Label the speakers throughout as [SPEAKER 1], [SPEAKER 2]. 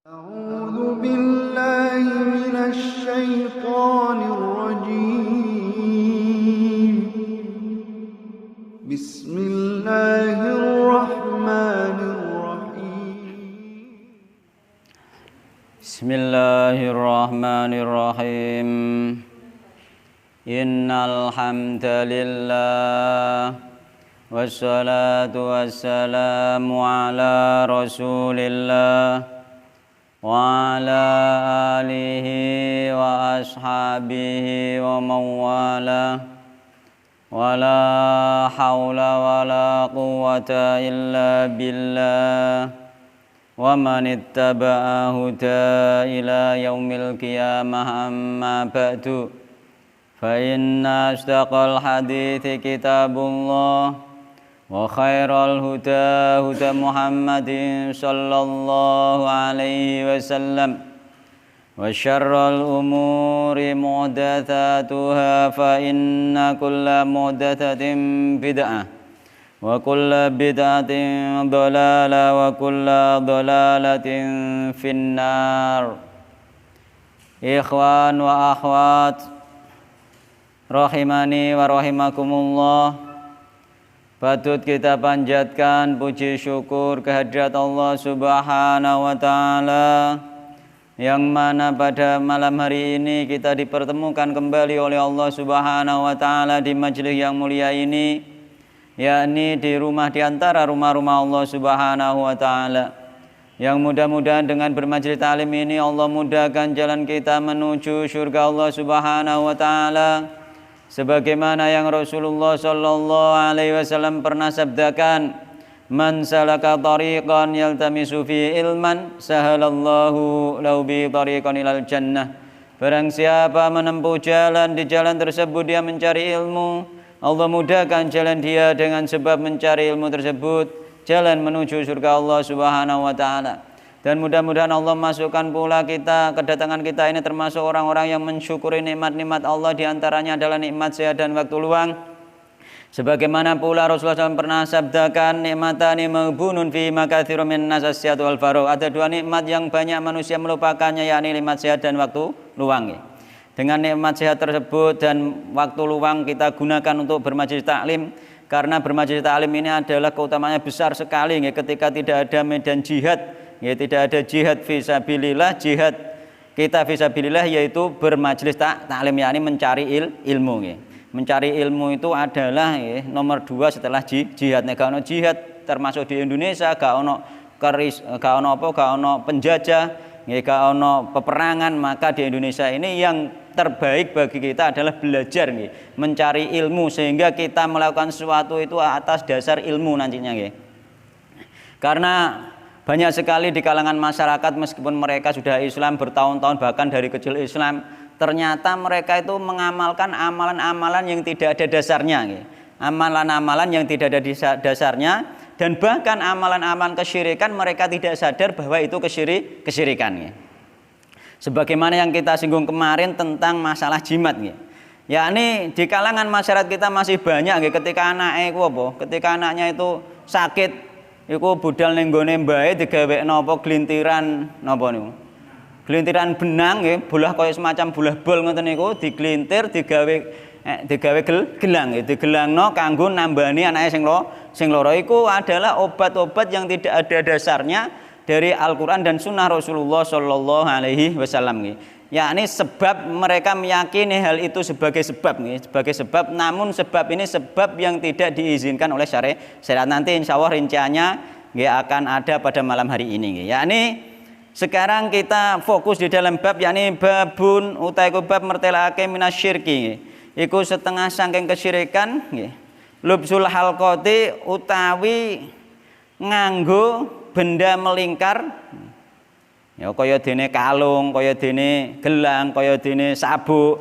[SPEAKER 1] أعوذ بالله من الشيطان الرجيم بسم الله الرحمن الرحيم
[SPEAKER 2] بسم الله الرحمن الرحيم إن الحمد لله والصلاة والسلام على رسول الله وعلى آله وأصحابه ومن والاه ولا حول ولا قوة إلا بالله ومن اتبع هدى إلى يوم القيامة أما بعد فإن أصدق الحديث كتاب الله وخير الهدى هدى محمد صلى الله عليه وسلم وشر الأمور محدثاتها فإن كل محدثة بدعة وكل بدعة ضلالة وكل ضلالة في النار. Ikhwan wa akhwat rahimani wa rahimakumullah, patut kita panjatkan puji syukur kehadirat Allah Subhanahu wa Ta'ala, yang mana pada malam hari ini kita dipertemukan kembali oleh Allah Subhanahu wa Ta'ala di majelis yang mulia ini, yakni di rumah di antara rumah-rumah Allah Subhanahu wa Ta'ala, yang mudah-mudahan dengan bermajelis ta'lim ini Allah mudahkan jalan kita menuju surga Allah Subhanahu wa Ta'ala, sebagaimana yang Rasulullah sallallahu alaihi wasallam pernah sabdakan, man salaka tariqan yaltamisu fi ilman sahalallahu lahu bi tariqan ilal jannah. Barang siapa menempuh jalan, di jalan tersebut dia mencari ilmu, Allah mudahkan jalan dia dengan sebab mencari ilmu tersebut, jalan menuju surga Allah Subhanahu wa Ta'ala. Dan mudah-mudahan Allah masukkan pula kita, kedatangan kita ini termasuk orang-orang yang mensyukuri nikmat-nikmat Allah, diantaranya adalah nikmat sehat dan waktu luang. Sebagaimana pula Rasulullah SAW pernah sabdakan, nikmatani maghbunun fi makatsirun min nas as-sihhatu wal faragh. Ada dua nikmat yang banyak manusia melupakannya, yakni nikmat sehat dan waktu luang. Dengan nikmat sehat tersebut dan waktu luang kita gunakan untuk bermajelis taklim, karena bermajelis taklim ini adalah keutamaannya besar sekali. Ketika tidak ada medan jihad, tidak ada jihad fisabilillah, jihad kita fisabilillah yaitu bermajelis taklim, yakni mencari ilmu. Mencari ilmu itu adalah nomor 2 setelah jihad. Gak ono jihad termasuk di Indonesia, gak ono penjajah, gak ono peperangan, maka di Indonesia ini yang terbaik bagi kita adalah belajar, mencari ilmu, sehingga kita melakukan sesuatu itu atas dasar ilmu nantinya. Karena banyak sekali di kalangan masyarakat, meskipun mereka sudah Islam bertahun-tahun, bahkan dari kecil Islam, ternyata mereka itu mengamalkan amalan-amalan yang tidak ada dasarnya, amalan-amalan yang tidak ada dasarnya, dan bahkan amalan-amalan kesyirikan mereka tidak sadar bahwa itu kesyirikan. Sebagaimana yang kita singgung kemarin tentang masalah jimat, yakni di kalangan masyarakat kita masih banyak ketika anaknya itu sakit, iku budal ning gone mbae digawe napa glintiran napa niku. Glintiran benang nggih, bolah kaya semacam bolah bol ngoten niku, diglintir digawe gelang, digelangno kanggo nambani anake sing lara. Iku adalah obat-obat yang tidak ada dasarnya dari Al-Qur'an dan sunnah Rasulullah sallallahu alaihi wasallam. Yakni sebab mereka meyakini hal itu sebagai sebab, namun sebab ini sebab yang tidak diizinkan oleh syariat. Nanti insya Allah rinciannya akan ada pada malam hari ini. Yakni sekarang kita fokus di dalam bab, yakni babun utai bab mertelake minasyirki, iku setengah saking kesyirikan, lubsul halqati utawi nganggo benda melingkar, kaya dene kalung, kaya dene gelang, kaya dene sabuk.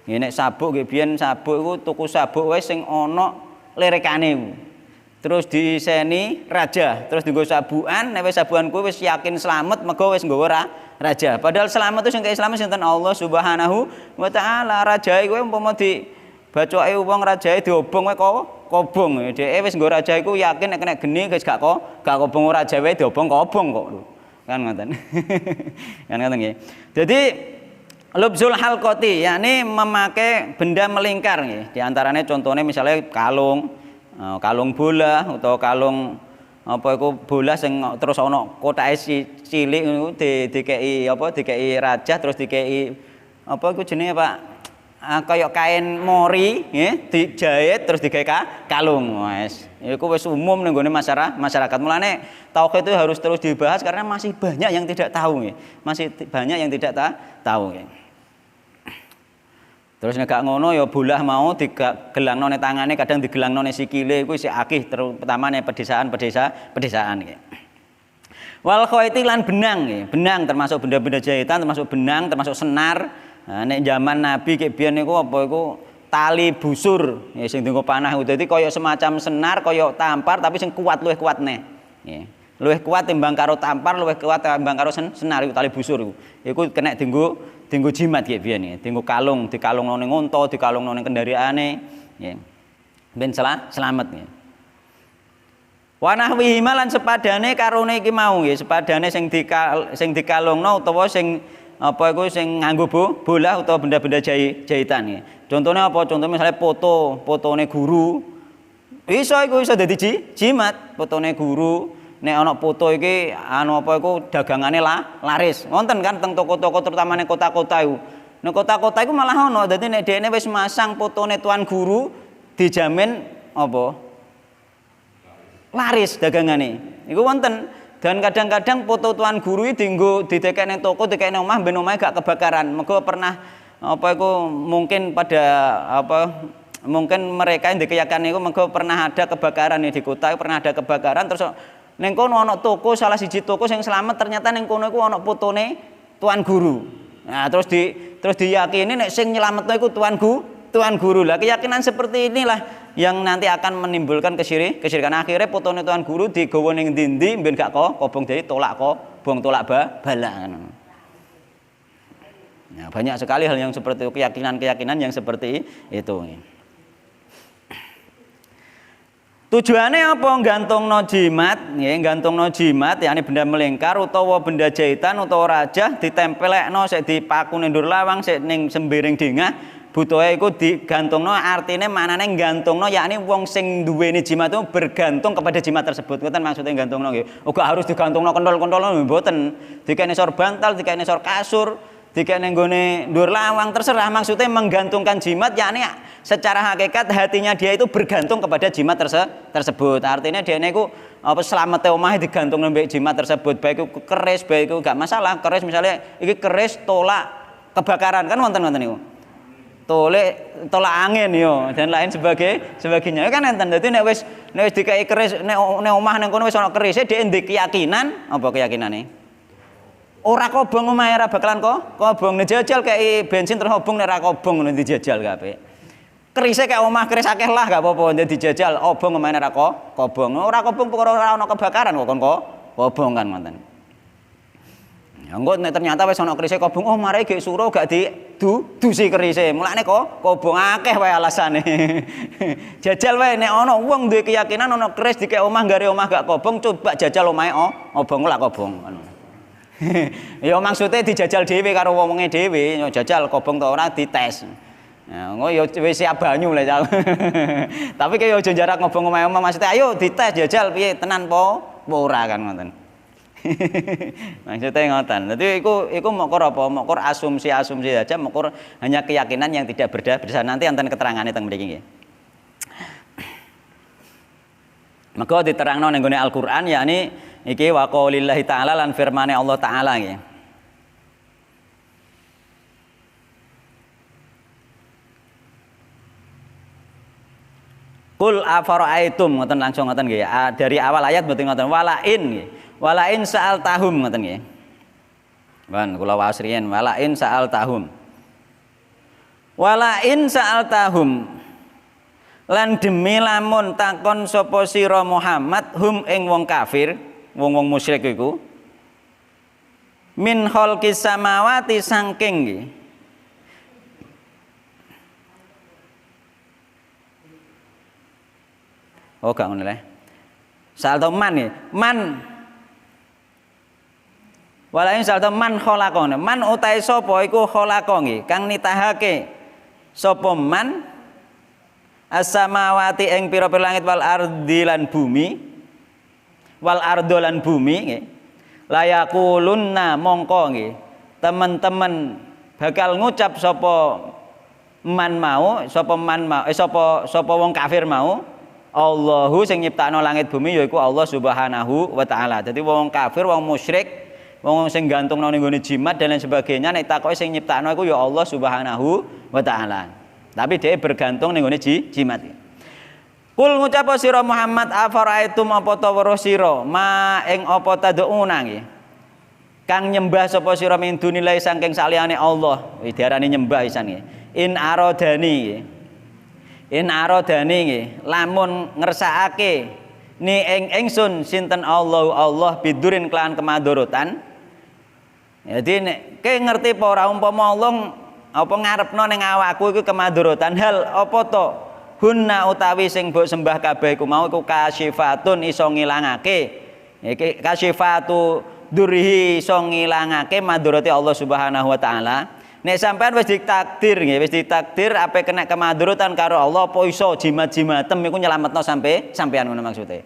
[SPEAKER 2] Nek sabuk nggih, biyen sabuk iku tuku sabuk wis sing ana lerekane. Terus diseni raja, terus dienggo sabukan, nek wis sabukan kuwi wis yakin slamet, mergo wis nggawa raja. Padahal selamat itu sing keislaman sinten Allah Subhanahu wa Ta'ala. Rajae kuwi umpama dibacoke wong rajae diobong wae kobong. Dhek wis nggo raja iku yakin nek kena geni wis gak kobong raja wae diobong kobong kok. Kan ngoten. Kan ngoten nggih. Jadi lubzul halqati yakni memakai benda melingkar nggih. Di antaranya contohnya misalnya kalung, kalung bola atau kalung apa iku bola sing terus ana kotake cilik niku dikeki apa dikeki rajah terus dikeki apa iku jenenge Pak kaya kain mori nggih dijahit terus digawe kalung wis iku wis umum ning gone masyarakat mulane tauhid itu harus terus dibahas karena masih banyak yang tidak tahu nggih masih banyak yang tidak tahu nggih. Terus nek gak ngono ya bolah mau digelangno ning tangane kadang digelangno ning sikile iku isih akeh terutama ning pedesaan iki. Wal khaiti lan benang nggih. Benang termasuk benda-benda jahitan termasuk benang termasuk senar. Nah, nek zaman Nabi ki biyen niku apa iku tali busur ya sing dienggo panah dadi kaya semacam senar kaya tampar tapi sing kuat luwih kuat neh. Nggih. Luwih kuat timbang karo tampar luwih kuat timbang karo senar iku tali busur iku. Iku kena dienggo jimat nggih biyen nggih, dienggo kalung, dikalungno ning unta, dikalungno ning kendaraane nggih. Ben selamat nggih. Wa nahwihi lan sepadane karone iki mau nggih, sepadane sing dikalungno utawa sing apa iku sing nganggo bolah utawa benda-benda jahitan nggih. Contohnya apa? Contohnya misalnya fotone guru. Iso dadi jimat, fotone guru. Nek ana foto iki anu apa iku dagangane laris. Wonten kan teng toko-toko terutama ning kota-kota iku. Nek kota-kota iku malah ana. Dadi nek dhekne wis masang fotone tuan guru dijamin apa? Laris dagangane. Iku wonten. Dan kadang-kadang foto tuan guru iki dienggo didekek ning toko, didekek ning omah ben omahe gak kebakaran. Mergo pernah apa iku mungkin mereka yang dikeyakan itu mergo pernah ada kebakaran di kota, pernah ada kebakaran terus ning kono ana toko salah siji toko sing selamat ternyata ning kono iku ana fotone tuan guru. Nah, terus diyakini nek sing nyelametno iku tuan guru. Lah keyakinan seperti inilah yang nanti akan menimbulkan kesyirikan. Akhirnya fotone tuan guru digawa ning ndi-ndi ben gak kobong jadi tolak bala. Nah, banyak sekali hal yang seperti itu, keyakinan yang seperti itu. Tujuannya apa? Gantungno jimat, nggih, gantungno jimat, yakni benda melingkar utawa benda jahitan utawa rajah ditempelekno sik dipaku ning ndur lawang sik ning sembiring dingah. Butuhe iku digantungno artine maknane gantungno yakni wong sing duweni jimat itu bergantung kepada jimat tersebut. Ngoten maksudnya gantungno nggih. Uga harus digantungno kendol-kendol mboten. Dikene sor bantal, dikene sor kasur, dikene nggone ndur lawang terserah maksudnya menggantungkan jimat yakni secara hakikat hatinya dia itu bergantung kepada jimat tersebut. Artinya dia niku apa selamete omahe digantung nang jimat tersebut. Baik itu keris, baik itu gak masalah. Keris misalnya iki keris tolak kebakaran kan wonten-wonten niku. Tolak angin yo dan lain sebagainya. Kan enten dadi nek wis dikai keris nek omah nang kono wis ana kerise dhek ndek keyakinan apa keyakinane? Ora kobong omahe ora bakalan kobong dijajal kei bensin terus kobong nek ora kobong ngono dijajal kabeh. Kerise kayak omah keris akeh lah gak apa-apa ndek dijajal obong omahe ora kobong. Ora kobong perkara ora ana kebakaran kok kon kobong kan ngoten. Ya engko nek ternyata wis ana kerise kobong oh mare gek suruh gak dusi kerise. Mulane kobong akeh wae alasane. Jajal wae nek ana wong duwe keyakinan ana keris dikek omah gare omah gak kobong coba jajal omahe obong lak kobong. Ya maksudnya dijajal dhewe karo wong-wonge dhewe, jajal kobong ta ora dites. Ya ngono ya wis siap banyu lho. Tapi kaya aja jarak ngobong omahe omah maksudnya ayo dites jajal piye tenan po ora kan ngoten. Maksudnya ngoten. Dadi iku mokor apa? Mokor asumsi saja, mokor hanya keyakinan yang tidak berdasar. Nanti enten keterangane teng mriki nggih. Maka diterangno ning gone Al-Qur'an yakni iki wa qaulillahi ta'ala lan firmane Allah taala nggih. Qul afara'aitum ngoten langsung ngoten nggih. Dari awal ayat mboten ngoten walain nggih. Walain sa'al tahum ngoten nggih. Wan kula wasriyen walain sa'al tahum. Walain sa'al tahum. Lan demi lamun takon sapa sira Muhammad hum ing wong kafir, wong-wong musyrik iku. Min khalqis samawati saking nggih. Oh gak ngono le. Sa'al tahum man nggih. Man Wala in salta man khalaqana. Man utahe sapa iku khalaqa nggih, kang nitahake sapa man as-samawati ing pira-pira langit wal ardi lan bumi. Wal ardo lan bumi nggih. Layakulunna mongko nggih. Teman-teman bakal ngucap sapa man mau, sapa wong kafir mau, Allahu sing nyiptakno langit bumi yaiku Allah Subhanahu wa taala. Dadi wong kafir, wong musyrik, wong sing gantungno ning gone jimat dan lain sebagainya nek takoke sing nyiptakno iku ya Allah Subhanahu wa taala. Tapi dia bergantung ning gone jimat. Kul ngucap sira Muhammad afaraitum apa ta weruh sira ma ing apa taduna nggih. Kang nyembah sapa sira min dunilai saking saliyane Allah. Diarani nyembah isan nggih. In aradani nggih, lamun ngersakake ni ingsun sinten Allah bidurin kelawan kemadorotan. Jadi nek kowe ngerti apa ora umpama Allah apa ngarepno ning awakku iku kemadorotan hal apa to? Hunna utawi sing mbok sembah kabeh iku mau iku kasyifatun iso ngilangake. Iki kasyifatu durhi iso ngilangake madorate Allah Subhanahu wa taala. Nek sampean wis ditakdir nggih, wis ditakdir ape kena kemadharatan karo Allah apa iso jimat-jimatem iku nyelametno sampean ngono maksude.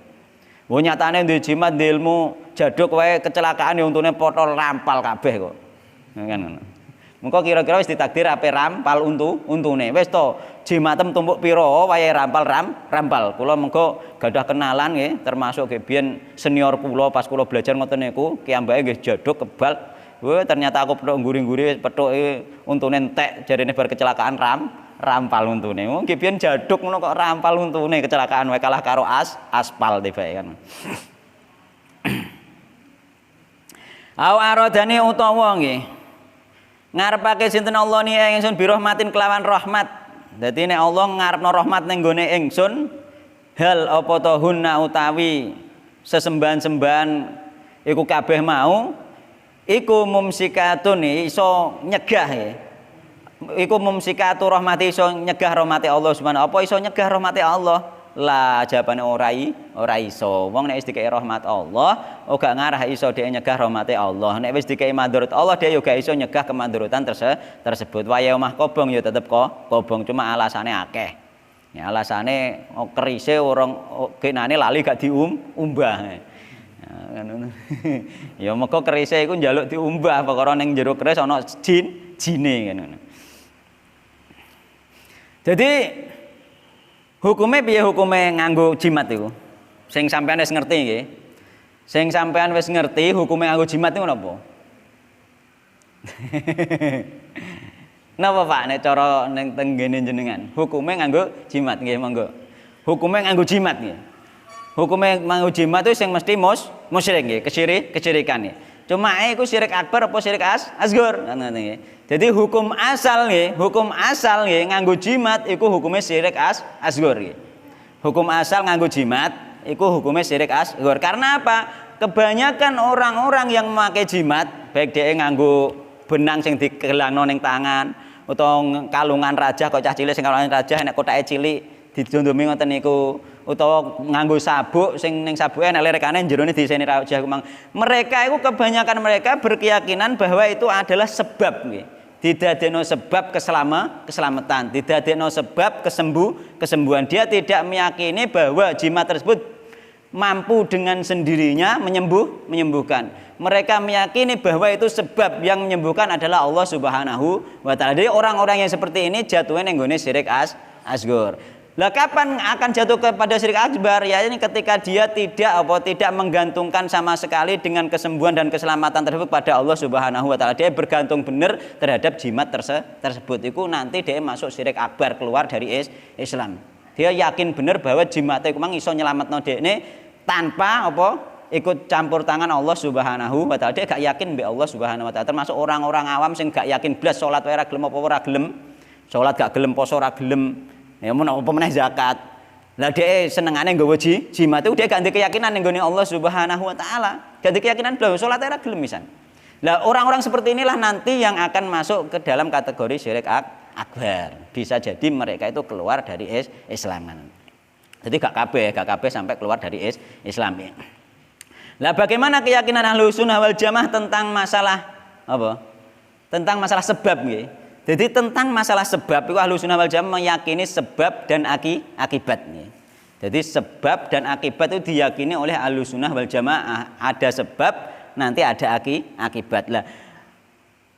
[SPEAKER 2] Wong nyatane duwe jimat di ilmu jaduk wae kecelakaan ya untune potol rampal kabeh kok. Kan ngono. Mengko kira-kira wis ditakdir ape rampal untune. Wis to jimatem tumpuk pira wae rampal. Kula mengko gadah kenalan nggih termasuk nggih biyen senior kula pas kula belajar ngoten niku ki ambake nggih jaduk kebal. Wah ternyata aku petuk nguri-nguri petuke untune entek jarine bar kecelakaan rampal untune. Wong ki biyen jaduk ngono kok rampal untune kecelakaan wae kalah karo aspal tibake kan. Au aradani utawa nggih. Ngarepake sinten Allah ni ingsun bi rahmatin kelawan rahmat. Dadi nek Allah ngarepno rahmat ning gone ingsun hal apa ta hunna utawi sesembahan-sembahan iku kabeh mau iku mumsikatun iso nyegah ya. Iku mumsikatu rahmati iso nyegah rahmati Allah Subhanahu. Apa iso nyegah rahmati Allah? Lah jawabane ora iso. Wong nek wis dikei rahmat Allah, ora ngarah iso dhek nyegah rahmati Allah. Nek wis dikei mandharat Allah, dhek yo gak iso nyegah kemandaratan tersebut. Wae omah kobong yo tetep kobong, cuma alasane akeh. Ya alasane kerise orang genane lali gak diumbah. Ya meko kerise iku njaluk diumbah perkara ning jero keris ana jine ngono. Jadi hukume piye hukume nganggo jimat iku? Sing sampean wis ngerti nggih. Sing sampean wis ngerti hukume nganggo jimat iku napa? Napa Pak nek cara ning tenggene jenengan? Hukume nganggo jimat nggih monggo. Hukume nganggo jimat nggih. Hukume nganggo jimat itu sing mesti musyrik nggih, kesyirikan nggih. Cuma iku syirik akbar apa syirik asghar ngoten nggih. Jadi hukum asal nggih nganggo jimat iku hukume syirik asghar nggih. Hukum asal nganggo jimat iku hukume syirik asghar. Karena apa? Kebanyakan orang-orang yang memakai jimat, baik dia nganggo benang sing digelangno ning tangan utawa kalungan raja kok cah cilik sing kalungan raja nek kotake cilik didondomi ngoten niku utawa nganggo sabuk sing ning sabuke nek lerekane jerone diseni raja kumang. Mereka itu kebanyakan mereka berkeyakinan bahwa itu adalah sebab nggih. Didadekno sebab keselamatan, didadekno sebab kesembuhan. Dia tidak meyakini bahwa jimat tersebut mampu dengan sendirinya menyembuhkan. Mereka meyakini bahwa itu sebab yang menyembuhkan adalah Allah Subhanahu wa taala. Jadi orang-orang yang seperti ini jatuhnya ning gone syirik asghar. Lah kapan akan jatuh kepada syirik akbar? Ya ini ketika dia tidak menggantungkan sama sekali dengan kesembuhan dan keselamatan tersebut pada Allah Subhanahu wa taala. Dia bergantung benar terhadap jimat tersebut. Itu nanti dia masuk syirik akbar, keluar dari Islam. Dia yakin benar bahwa jimat itu memang iso nyelametno dekne tanpa ikut campur tangan Allah Subhanahu wa taala. Dia gak yakin mbek Allah Subhanahu wa taala. Termasuk orang-orang awam sing gak yakin blas salat wae ora gelem apa ora gelem. Salat gak gelem, poso ora gelem. Ya mun apa meneh zakat. Lah dhek senengane nggawa jimat itu dia ganti keyakinan ning gone Allah Subhanahu wa taala. Ganti keyakinan blas salat ora gelem misan. Lah orang-orang seperti inilah nanti yang akan masuk ke dalam kategori syirik akbar. Bisa jadi mereka itu keluar dari Islam. Jadi gak kabeh sampai keluar dari Islam. Lah bagaimana keyakinan Ahlussunnah wal Jamaah tentang masalah apa? Tentang masalah sebab nggih. Jadi tentang masalah sebab itu Ahlussunnah wal Jamaah meyakini sebab dan akibat nggih. Jadi sebab dan akibat itu diyakini oleh Ahlussunnah wal Jamaah. Ada sebab, nanti ada akibat. Lah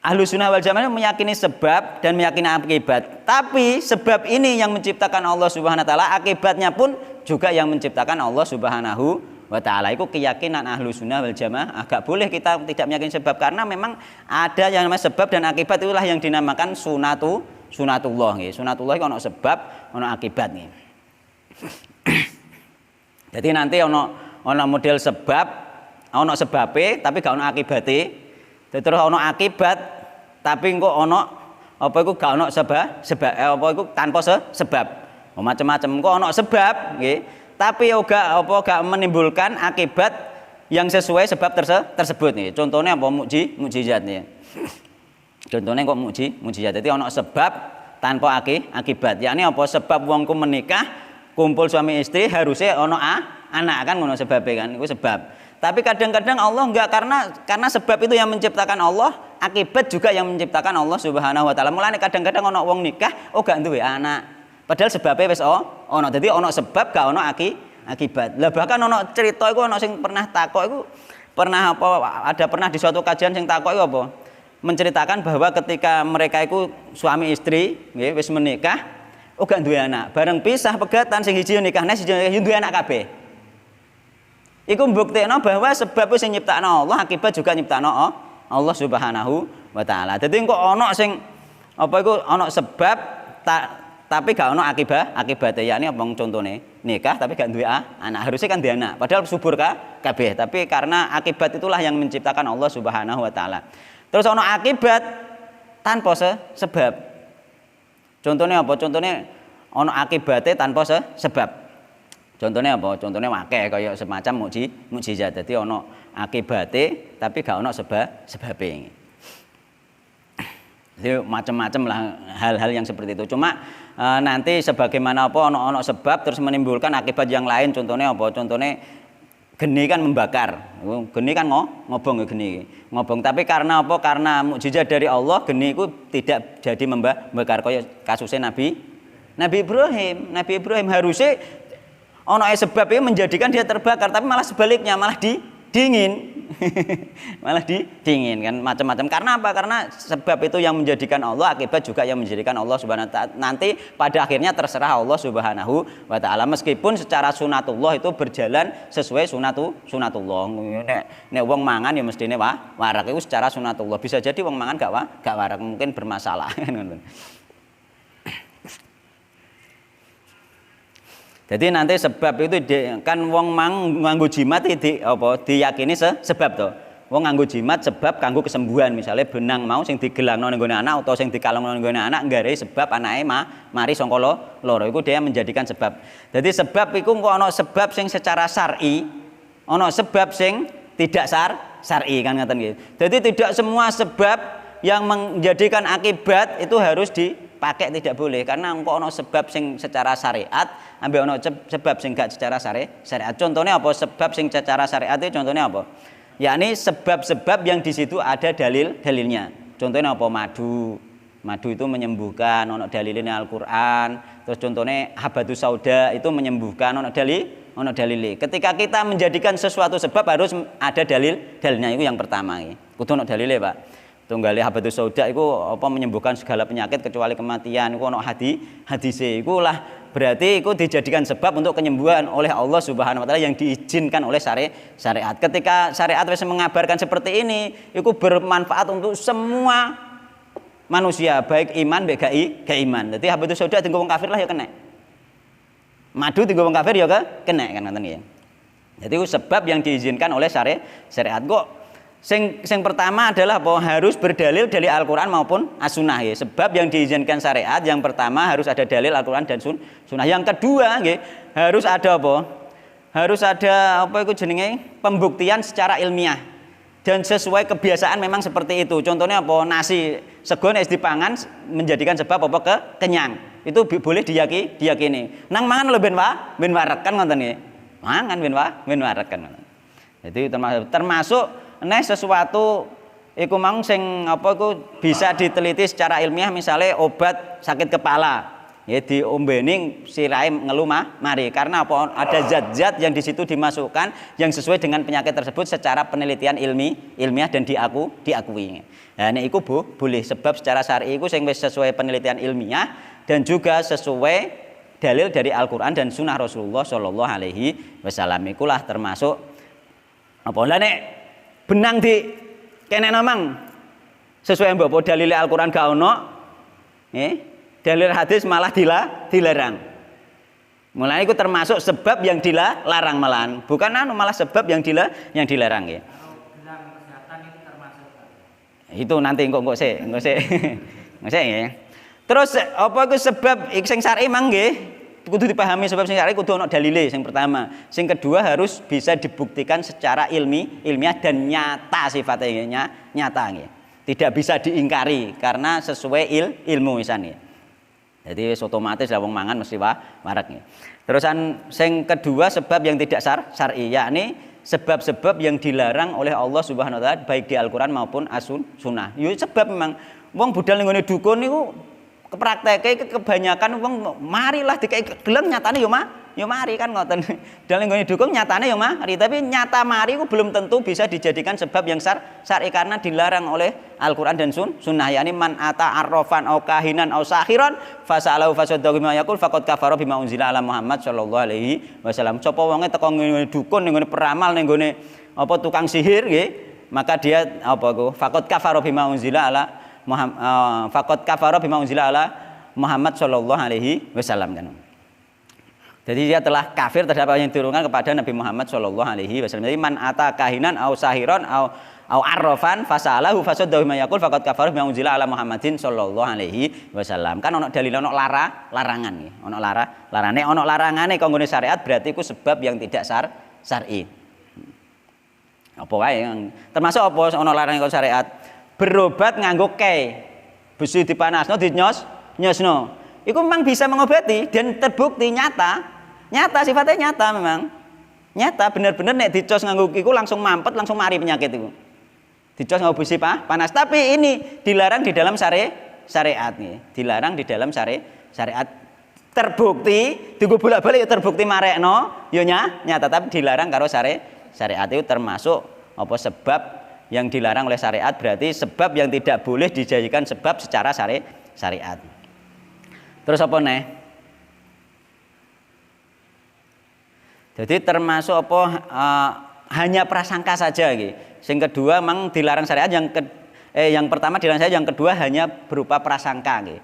[SPEAKER 2] Ahlussunnah wal Jamaah meyakini sebab dan meyakini akibat. Tapi sebab ini yang menciptakan Allah Subhanahu wa taala, akibatnya pun juga yang menciptakan Allah Subhanahu wa taala. Itu keyakinan Ahlussunnah wal Jamaah. Agak boleh kita tidak meyakini sebab karena memang ada yang namanya sebab dan akibat, itulah yang dinamakan sunatullah nggih. Sunatullah itu ono sebab, ono akibat nggih. Jadi nanti ono model sebab, ono sebabe tapi gak ono akibate. Terus ono akibat tapi kok ono apa iku gak ono sebab apa iku tanpa sebab. Macam-macam kok ono sebab nggih, tapi gak menimbulkan akibat yang sesuai sebab tersebut nih. Contohnya apa? Mukjizat nih. Contohnya kok mukjizat. Jadi ono sebab tanpa akibat. Yakni apa? Sebab wongku menikah, kumpul suami istri harusnya ono anak kan ngono sebabnya kan. Itu sebab. Tapi kadang-kadang Allah enggak, karena sebab itu yang menciptakan Allah, akibat juga yang menciptakan Allah Subhanahu wa taala. Mulane kadang-kadang ono wong nikah gak duwe anak. Padahal sebabnya wis ono. Dadi ono sebab gak ono akibat. Lah bahkan ono cerita iku ono sing pernah takok iku pernah di suatu kajian sing takok iku apa? Menceritakan bahwa ketika mereka itu suami istri nggih wis menikah gak duwe anak. Bareng pisah pegatan sing hiji nikahne siji duwe anak kabeh. Iku mbuktekno bahwa sebab sing nyiptakno Allah, akibat juga nyiptakno Allah Subhanahu wa taala. Dadi kok ono sing apa iku ono sebab tapi gak ono akibate. Yakni apa contone nikah tapi gak duwe anak. Harusnya kan duwe anak. Padahal subur kabeh, tapi karena akibat itulah yang menciptakan Allah Subhanahu wa taala. Terus ono akibat tanpa sebab. Contohnya apa? Contohnya ono akibate tanpa sebab. Contohnya apa? Contohnya akeh kaya semacam mukjizat. Dadi ono akibate tapi gak ono sebabe. Jadi macam-macam lah hal-hal yang seperti itu. Cuma nanti sebagaimana apa ono sebab terus menimbulkan akibat yang lain. Contohnya apa? Contohnya geni kan membakar. Geni kan ngobong geni. Ngobong, tapi karena apa? Karena mukjizat dari Allah, geni itu tidak jadi membakar kaya kasusnya Nabi Ibrahim. Nabi Ibrahim harusnya ono sebab itu menjadikan dia terbakar, tapi malah sebaliknya, malah dingin. Malah dingin kan, macam-macam. Karena apa? Karena sebab itu yang menjadikan Allah, akibat juga yang menjadikan Allah Subhanahu wa taala. Nanti pada akhirnya terserah Allah Subhanahu wa taala, meskipun secara sunatullah itu berjalan sesuai sunatullah. Nek wong mangan ya mestine warak itu secara sunatullah. Bisa jadi wong mangan gak warak, mungkin bermasalah kan. Jadi nanti sebab itu kan wong nganggo jimat diyakini sebab to. Wong nganggo jimat sebab kanggo kesembuhan, misalnya benang mau sing digelangno ning gone anak utawa sing dikalungno ning gone anak nggare sebab anake mari saka loro iku dia menjadikan sebab. Jadi sebab iku kok ana sebab sing secara syar'i, ana sebab sing tidak syar'i kan ngoten nggih. Jadi tidak semua sebab yang menjadikan akibat itu harus dipakai, tidak boleh, karena engko ono sebab sing secara syariat ambek ono sebab sing gak secara syariat. Contohnya apa? Sebab sing secara syariat itu contohnya apa? Yakni sebab-sebab yang di situ ada dalilnya. Contohnya apa? Madu itu menyembuhkan, ono dalilnya Al-Qur'an. Terus contohnya habatus sauda itu menyembuhkan, ono dalile. Ketika kita menjadikan sesuatu sebab harus ada dalilnya, itu yang pertama iki. Kudu ono dalile, Pak. Tunggale habatus sauda itu apa menyembuhkan segala penyakit kecuali kematian. Iku ono hadise. Iku lah berarti itu dijadikan sebab untuk penyembuhan oleh Allah Subhanahu wa taala yang diizinkan oleh syariat. Ketika syariat wis mengabarkan seperti ini, itu bermanfaat untuk semua manusia, baik iman baik gak iman. Jadi habatus sauda dienggo wong kafir lah ya kena. Madu dienggo wong kafir ya kena kan ngoten ya. Jadi itu sebab yang diizinkan oleh syariat. Kok Sing pertama adalah bahwa harus berdalil dari Al-Quran maupun As-Sunnah ya. Sebab yang diizinkan syariat yang pertama harus ada dalil Al-Quran dan Sunnah. Yang kedua ya, harus ada apa? Harus ada apa itu jenenge pembuktian secara ilmiah dan sesuai kebiasaan memang seperti itu. Contohnya apa? Nasi sego nek dipangan menjadikan sebab apa kenyang. Itu boleh diyakini. Nang mangan lho ben warek kan ngoten nggih. Mangan ben warek kan. Jadi termasuk sesuatu iku mang sing apa iku bisa diteliti secara ilmiah, misalnya obat sakit kepala. Ya diombeni sirahe ngelu mari karena apa? Ada zat-zat yang di situ dimasukkan yang sesuai dengan penyakit tersebut secara penelitian ilmiah dan diakui. Nah niku boleh sebab secara syar'i iku sing wis sesuai penelitian ilmiah dan juga sesuai dalil dari Al-Qur'an dan sunnah Rasulullah sallallahu alaihi wasallam. Ikulah termasuk apa lah nek benang di kene namang sesuai mbok dalil Al-Qur'an gak ono dalil hadis malah dilarang. Mulai itu termasuk sebab yang dilarang malahan, bukan malah sebab yang dilarang ya.
[SPEAKER 3] Kalau bilang kesehatan itu termasuk.
[SPEAKER 2] Itu nanti engko sik ya. Terus apa itu sebab sing syar'i mang nggih kudu dipahami sebab sing syar'i kudu ono dalile sing pertama. Sing kedua harus bisa dibuktikan secara ilmiah dan nyata sifatnya nyata nggih. Tidak bisa diingkari karena sesuai ilmu misalnya. Jadi otomatis lah wong mangan mesti warak nih. Terusan sing kedua sebab yang tidak syar'i yakni sebab-sebab yang dilarang oleh Allah Subhanahu wa taala baik di Al-Qur'an maupun as-sunnah. Yo sebab memang wong budal ning ngene dukun niku keprakteke kebanyakan wong marilah dikek gelem nyatane yo mari kan ngoten. Dalam nggone dukun nyatane yo mari, tapi nyata mari ku belum tentu bisa dijadikan sebab yang syar'i karena dilarang oleh Al-Qur'an dan sunnah. Yani man ata arrafan au kahinan au sahiran fasalahu fasaddaqa bima yaqul faqad kafara bima unzila ala Muhammad sallallahu alaihi wasallam. Sapa wonge teko ngene dukun ning ngene peramal ning ngene apa tukang sihir nggih, maka dia apa ku faqad kafara bima unzila ala Muhammad faqad kafara bima unzila ala Muhammad sallallahu alaihi wasallam kan. Jadi dia telah kafir terhadap yang diturunkan kepada Nabi Muhammad sallallahu alaihi wasallam. Jadi man ata kahinan au sahiran au arrafan fasalahu fasaddahu ma yaqul faqad kafara bima unzila ala Muhammadin sallallahu alaihi wasallam. Kan ono dalil ono larangan nggih. Ono larane ono larangane kanggo syariat berarti iku sebab yang tidak syar'i. Apa wae termasuk apa ono larangan kanggo syariat? Berobat nganggo kei. Besi dipanasno nyosno. Iku memang bisa mengobati dan terbukti nyata sifatnya nyata memang. Nyata bener-bener nek dicos nganggo iku langsung mampet, langsung mari penyakit itu. Dicos nganggo besi panas, tapi ini dilarang di dalam syariat nih. Dilarang di dalam syariat. Terbukti, dienggo bolak-balik terbukti marekno, yo nyata tapi dilarang karo syariat itu termasuk apa sebab yang dilarang oleh syariat berarti sebab yang tidak boleh dijadikan sebab secara syariat. Terus apa nih? Jadi termasuk apa hanya prasangka saja gitu. Yang kedua memang dilarang syariat yang pertama dilarang syariat, yang kedua hanya berupa prasangka gitu.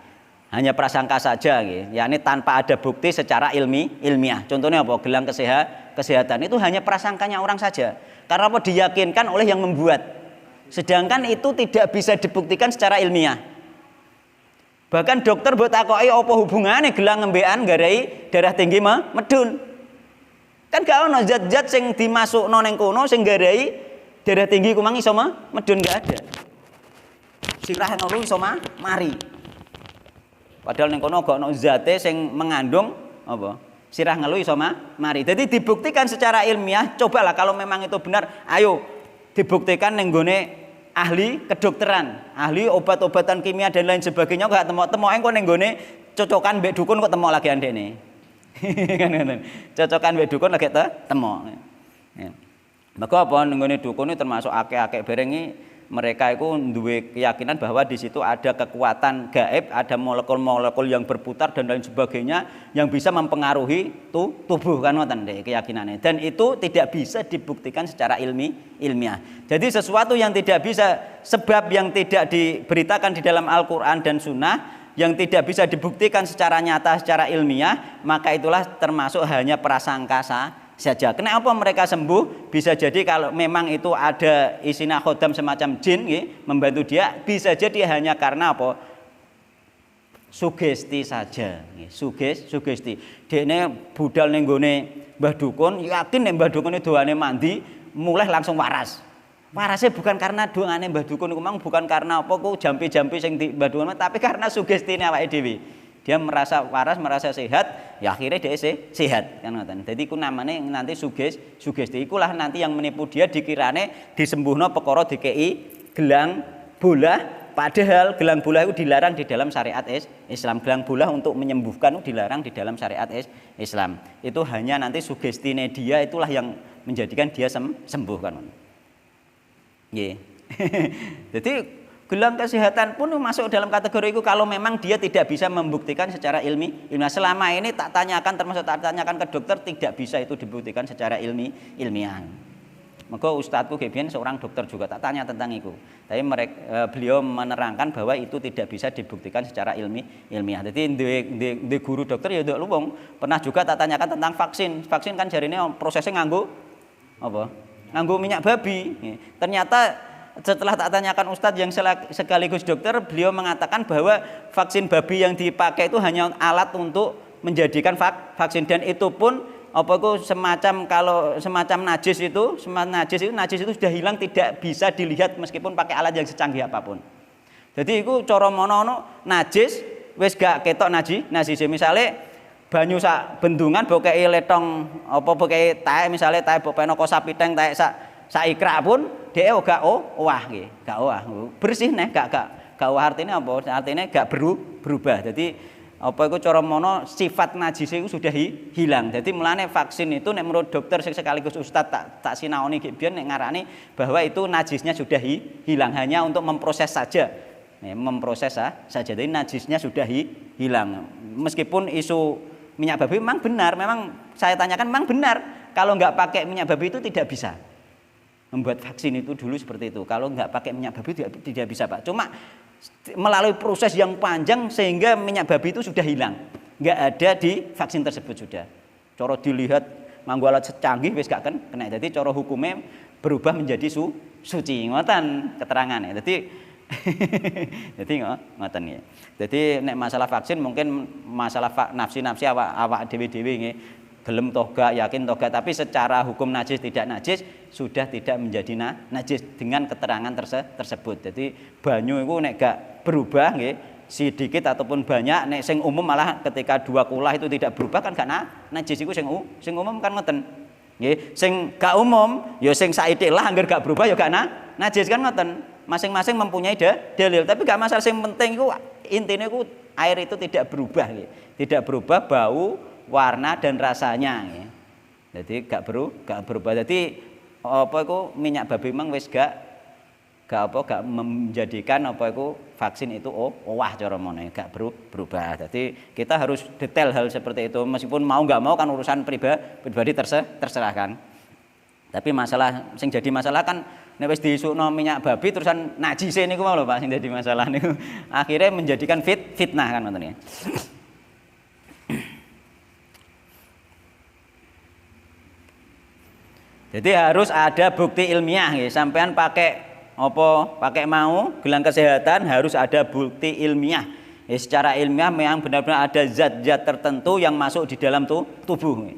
[SPEAKER 2] Hanya prasangka saja gitu. Yakni tanpa ada bukti secara ilmiah. Contohnya apa? Gelang kesehatan itu hanya prasangkanya orang saja. Karena apa? Diyakinkan oleh yang membuat. Sedangkan itu tidak bisa dibuktikan secara ilmiah. Bahkan dokter buat takoki apa hubungannya gelang ngembean garai darah tinggi medun. Kan gak ono zat-zat sing dimasukno ning kono sing garai darah tinggi ku mang iso medun gak ada. Sirah ngono iso mari. Padahal ning kono gak ono zate sing mengandung apa? Sirah ngelu iso mari. Jadi dibuktikan secara ilmiah, cobalah kalau memang itu benar, ayo dibuktikan ning gone ahli kedokteran, ahli obat-obatan kimia dan lain sebagainya kok temok-temoke kok ning gone cocokan mbek dukun kok temok lagi andene. Kan ngoten. Cocokan mbek dukun lagi temok. Ya. Maka apa ning gone dukun termasuk akeh-akeh bareng mereka itu duwe keyakinan bahwa di situ ada kekuatan gaib, ada molekul-molekul yang berputar dan lain sebagainya yang bisa mempengaruhi tubuh kan ngoten keyakinannya. Dan itu tidak bisa dibuktikan secara ilmiah. Jadi sesuatu yang tidak bisa, sebab yang tidak diberitakan di dalam Al-Qur'an dan Sunnah, yang tidak bisa dibuktikan secara nyata, secara ilmiah, maka itulah termasuk hanya prasangka saja. Kenapa mereka sembuh? Bisa jadi kalau memang itu ada isina khodam semacam jin membantu dia, bisa jadi hanya karena apa? Sugesti saja. Sugesti. Dene budal ning gone Mbah Dukun, yakin nek Mbah Dukun doane mandi, mulai langsung waras. Warasnya bukan karena doane Mbah Dukun iku mang, bukan karena apa ku jampi-jampi sing di Mbah Dukun, tapi karena sugestine awake dhewe. Dia merasa waras, merasa sehat, ya akhirnya dia sehat kan ngoten. Dadi iku namanya nanti sugesti ikulah nanti yang menipu dia dikirane disembuhno perkara dikei gelang bolah. Padahal gelang bola itu dilarang di dalam syariat Islam. Gelang bola untuk menyembuhkan itu dilarang di dalam syariat Islam. Itu hanya nanti sugestine dia itulah yang menjadikan dia sembuh kan. Nggih. Jadi gelang kesehatan pun masuk dalam kategori itu kalau memang dia tidak bisa membuktikan secara ilmiah. Selama ini tak tanyakan termasuk tak tanyakan ke dokter tidak bisa itu dibuktikan secara ilmiah. Maka ustadzku kebian seorang dokter juga tak tanya tentang itu. Tapi beliau menerangkan bahwa itu tidak bisa dibuktikan secara ilmiah. Jadi di guru dokter ya ndak luwung. Pernah juga tak tanyakan tentang vaksin. Vaksin kan jarine prosesnya nganggo apa? Nganggo minyak babi. Ternyata setelah tak tanyakan ustadz yang sekaligus dokter, beliau mengatakan bahwa vaksin babi yang dipakai itu hanya alat untuk menjadikan vaksin dan itu pun apa itu semacam kalau semacam najis itu sudah hilang tidak bisa dilihat meskipun pakai alat yang secanggih apapun. Jadi itu cara mono najis wis gak ketok najis misale banyu sak bendungan bokeke letong apa bokeke tae misale tae bokeno kosapiteng tae sak ikrak pun dhek gak owah nggih, gak owah. Bersih neh gak owah artinya apa? Artinya gak berubah. Jadi apa itu cara mono sifat najis itu sudah hilang. Jadi mulane vaksin itu nek menurut dokter sekaligus ustadz tak sinaoni biyen nek ngarani bahwa itu najisnya sudah hilang hanya untuk memproses saja. Memproses saja. Jadi najisnya sudah hilang. Meskipun isu minyak babi memang benar, memang saya tanyakan memang benar. Kalau nggak pakai minyak babi itu tidak bisa. Membuat vaksin itu dulu seperti itu. Kalau nggak pakai minyak babi tidak bisa, Pak. Cuma melalui proses yang panjang sehingga minyak babi itu sudah hilang, nggak ada di vaksin tersebut sudah. Cara dilihat nganggo alat secanggih wis gak kena. Jadi cara hukumnya berubah menjadi suci. Ngoten keterangannya. Jadi ngoten ya. Jadi nek masalah vaksin mungkin masalah nafsi awak dewe-dewe nggih. Gelem toh gak, yakin toh gak, tapi secara hukum najis tidak najis sudah tidak menjadi najis dengan keterangan tersebut. Jadi banyu itu nek gak berubah nggih sedikit ataupun banyak, nek sing umum malah ketika dua kulah itu tidak berubah kan gak najis iku sing umum kan ngoten. Nggih, sing gak umum ya sing saithik lah angger gak berubah ya gak najis kan ngoten. Masing-masing mempunyai dalil, tapi gak masalah, sing penting iku intine iku air itu tidak berubah nggih. Tidak berubah bau, warna dan rasanya ya. Jadi gak berubah. Jadi apa itu minyak babi memang wis gak menjadikan apa itu vaksin itu owah cara mono gak berubah. Jadi kita harus detail hal seperti itu meskipun mau gak mau kan urusan pribadi terserahkan. Tapi masalah sing jadi masalah kan nek wis diisukno minyak babi terusan najis niku mau lho Pak sing jadi masalah niku. Akhirnya menjadikan fitnah kan ngoten ya. Jadi harus ada bukti ilmiah nggih. Sampean pakai apa? Pakai mau gelang kesehatan harus ada bukti ilmiah. Ya, secara ilmiah memang benar-benar ada zat-zat tertentu yang masuk di dalam tubuh.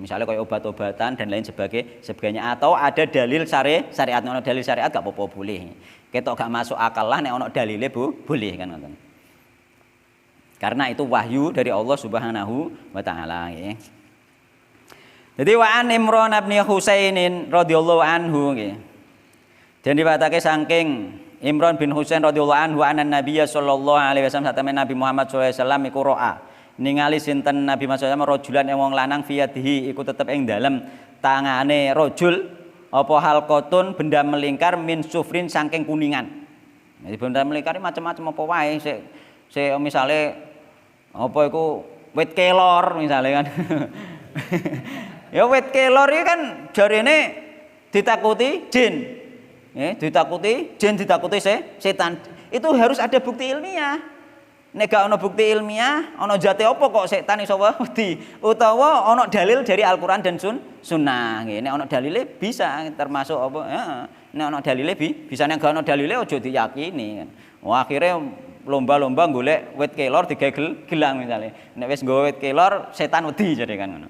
[SPEAKER 2] Misalnya kayak obat-obatan dan lain sebagainya atau ada dalil syariat. Ono dalil syariat gak apa-apa boleh. Ketok gak masuk akal lah nek ono dalile boleh kan ngoten. Karena itu wahyu dari Allah Subhanahu wa taala nggih. Jadi wa an Imran bin Husainin radhiyallahu anhu nggih. Dan diwatake saking Imran bin Husain radhiyallahu anhu anan Nabiy sallallahu alaihi wasallam satemene Nabi Muhammad sallallahu alaihi wasallam iku ro'a. Ningali sinten Nabi Muhammad sallallahu alaihi wasallam rajulan wong lanang fiyadihi iku tetep ing dalem tangane rajul apa halqatun benda melingkar min sufrin saking kuningan. Jadi benda melingkar macam-macam apa wae sik misale apa iku wit kelor misale kan. Ya wit kelor iki kan jarene ditakuti jin. Ya, ditakuti jin, ditakuti setan. Itu harus ada bukti ilmiah. Nek gak ana bukti ilmiah, ana jate apa kok setan iso wedi? Utawa ana dalil dari Al-Qur'an dan Sunnah. Nggih, nek ana dalile bisa termasuk apa? Heeh. Nek ana dalile bisa, nek gak ana dalile aja diyakini. Wah, akhirnya lomba-lomba golek wit kelor digawe gelang misale. Nek wis nggawe wit kelor, setan wedi jare kan ngono.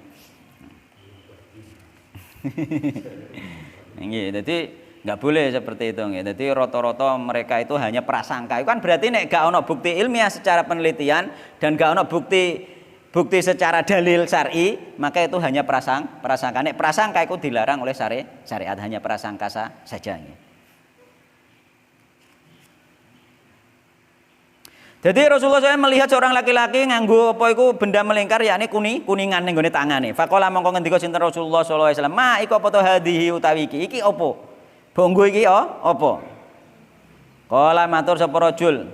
[SPEAKER 2] Nggih, jadi nggak boleh seperti itu nggih. Jadi rata-rata mereka itu hanya prasangka. Itu kan berarti nek gak ono bukti ilmiah secara penelitian dan gak ono bukti bukti secara dalil syar'i, maka itu hanya prasangka. Nek prasangka itu dilarang oleh syariat, hanya prasangka saja. Jadi Rasulullah SAW melihat seorang laki-laki nganggo apa iku benda melingkar yakni kuningan ning gone tangane. Faqala mongko ngendika sinten Rasulullah sallallahu alaihi wasallam, "Ma iku apa to hadhihi utawi iki? Iki apa? Bonggo iki apa?" Qala matur sapa rajul,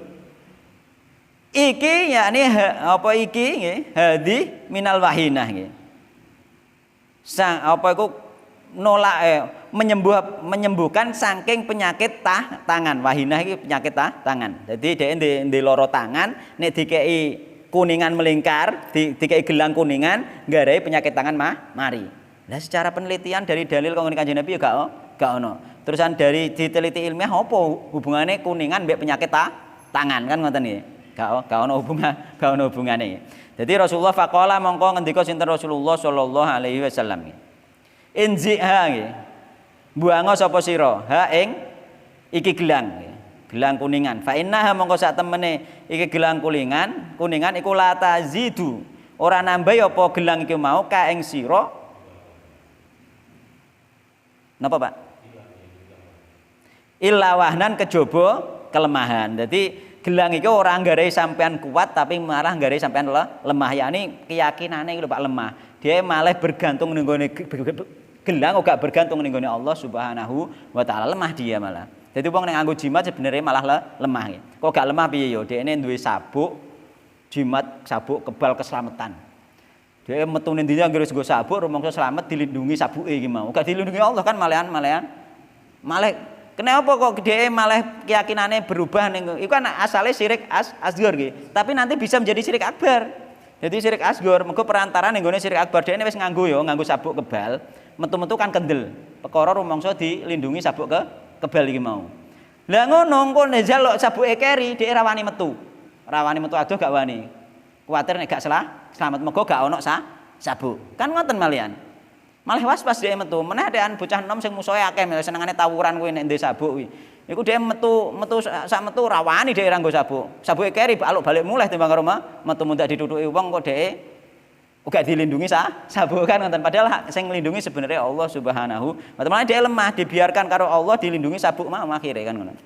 [SPEAKER 2] "Iki yakni apa iki nggih? Hadi minal wahinah nggih." Sang apa iku nolak menyembuhkan saking penyakit tangan. Wahinah iki penyakit tangan. Jadi dhek ndek loro tangan nek dikeki kuningan melingkar, dikeki gelang kuningan, nggarai penyakit tangan mari. Nah, secara penelitian dari dalil kanggo Kanjeng Nabi ya gak ono. Terusan dari diteliti ilmiah apa hubungannya kuningan mbek penyakit tangan kan ngoten nggih. Gak ono hubungane. Jadi Rasulullah faqala mongko ngendika sinten Rasulullah sallallahu alaihi wasallam. Inziha nggih. Buango sapa sira ha ing iki gelang kuningan. Fa innaha mongko sak temene iki gelang kuningan iku la tazidu. Ora nambah apa gelang iki mau ka ing sira. Napa, Pak? Illa wahnan kejaba kelemahan. Jadi gelang iki ora nggarai sampean kuat tapi malah nggarai sampean lemah. Yani keyakinane iki lho Pak lemah. Dia malah bergantung ning gone gelang gak bergantung ning gone Allah Subhanahu wa taala, lemah dia malah. Jadi wong nek nganggo jimat sebenarnya malah lemah ya. Kok gak lemah piye yo? Dekne duwe sabuk jimat, sabuk kebal keselamatan. Dia metu ning ndi anggere nggo sabuk rumangsa slamet dilindungi sabuke iki mau. Gak dilindungi Allah kan malah kenapa kok dhek malah keyakinane berubah ning iku kan asale syirik asghar nggih. Tapi nanti bisa menjadi syirik akbar. Jadi syirik asghar mergo perantara ning gone syirik akbar dhekne wis nganggo sabuk kebal. Metu-metu kan kendel. Perkara rumangsa dilindungi sabuk kebal iki mau. Lah ngono engko nek njaluk sabuke keri dhek rawani metu. Rawani metu adoh gak wani. Kuwatir nek gak selamat mergo gak ono sabuk. Kan ngoten malian. Malah was-was dhek metu. Meneh adekan bocah enom sing musuhe akeh senengane tawuran kuwi nek ndek sabuk kuwi. Iku dhek metu sak metu rawani dhek ora nggo sabuk. Sabuke keri baluk balik mulih timbang karo metu mundak ditutuki wong kok dhek uga dilindungi sabuk kan ngoten. Padahal sing nglindungi sebenarnya Allah Subhanahu wa taala. Dia lemah dibiarkan karo Allah dilindungi sabuk mau akhire kan ngono.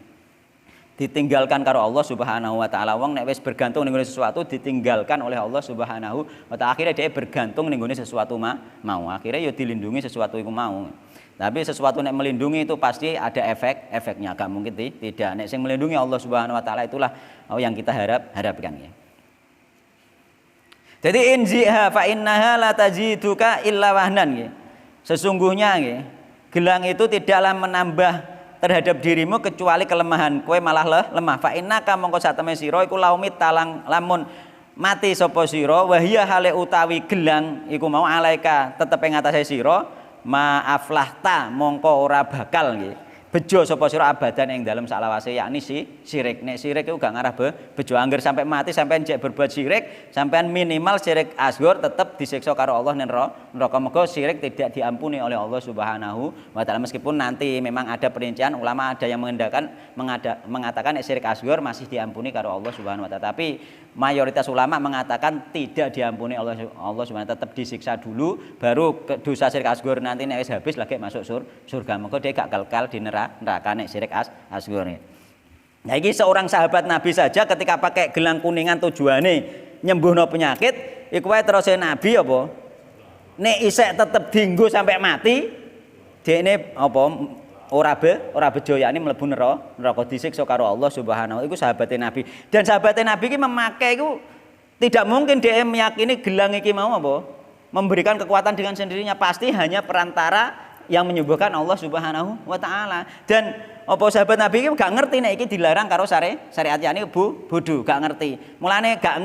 [SPEAKER 2] Ditinggalkan karo Allah Subhanahu wa taala. Wong nek wis bergantung ning sesuatu ditinggalkan oleh Allah Subhanahu wa taala. Akhire dia bergantung ning sesuatu mau. Akhire ya dilindungi sesuatu iku mau. Tapi sesuatu nek melindungi itu pasti ada efeknya. Gak mungkin tidak. Nek sing melindungi Allah Subhanahu wa taala itulah yang kita harapkan ya. Jadi inziha fa innaha la taziduka illa wahnan nggih. Sesungguhnya nggih, gelang itu tidaklah menambah terhadap dirimu kecuali kelemahan. Kowe malah lemah. Fa innaka mongko sateme sira iku laumit talang lamun mati sapa sira wa hiya hale utawi gelang iku mau alaika tetep ing atase sira ma'aflahta mongko ora bakal nggih. Bejo sapa sira abadan ing dalem salawase yakni syirik. Nek syirik iku gak ngarah bejo angger sampai mati sampean cek berbuat syirik, sampean minimal syirik asghar tetep disiksa karo Allah ning neraka. Mergo syirik tidak diampuni oleh Allah Subhanahu wa taala meskipun nanti memang ada perincian ulama ada yang mengatakan syirik asghar masih diampuni karo Allah Subhanahu wa taala. Tapi mayoritas ulama mengatakan tidak diampuni Allah Subhanahu wa taala, tetap disiksa dulu baru dosa syirik asghar nanti nek wis habis lagi masuk surga. Mergo dia gak kekal di neraka nek syirik asghar. Nah iki seorang sahabat Nabi saja ketika pakai gelang kuningan tujuane nyembuhno penyakit, iku wae terus Nabi apa? Nek isek tetep dienggo sampai mati, dekne apa ora bejo yakni mlebu neraka disiksa karo Allah Subhanahu. Iku sahabatnya Nabi. Dan sahabatnya Nabi iki memakai iku tidak mungkin dia meyakini gelang iki mau apa? Memberikan kekuatan dengan sendirinya, pasti hanya perantara yang menyembuhkan Allah Subhanahu wa taala. Dan apa sahabat Nabi iki gak ngerti nek iki dilarang karo syariat yani bodho, gak ngerti. Mulane gak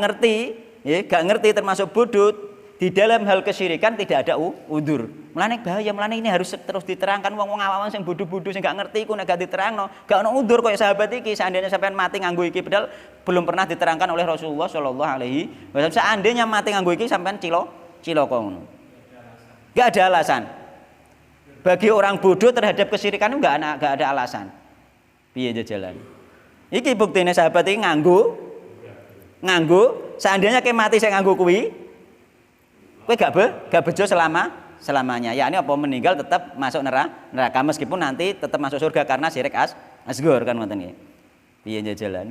[SPEAKER 2] ngerti termasuk bodho. Di dalam hal kesyirikan tidak ada udzur. Mulane bahaya, mulane ini harus terus diterangkan wong-wong awam sing bodho-bodho sing gak ngerti iku nek gak diterangno, gak ono udzur koyo sahabat iki. Seandainya sampean mati nganggo iki padahal belum pernah diterangkan oleh Rasulullah sallallahu alaihi wasallam. Seandainya mati nganggo iki sampean cilaka ngono. Gak ada alasan. Bagi orang bodoh terhadap kesyirikan itu gak ada alasan. Piye jalan? Iki buktine sahabat iki nganggo. Seandainya ke mati saya nganggo kuwi, kowe gak bejo selamanya. Yakni apa meninggal tetap masuk neraka meskipun nanti tetap masuk surga karena syirik asghar kan ngoten nggih. Piye jalan.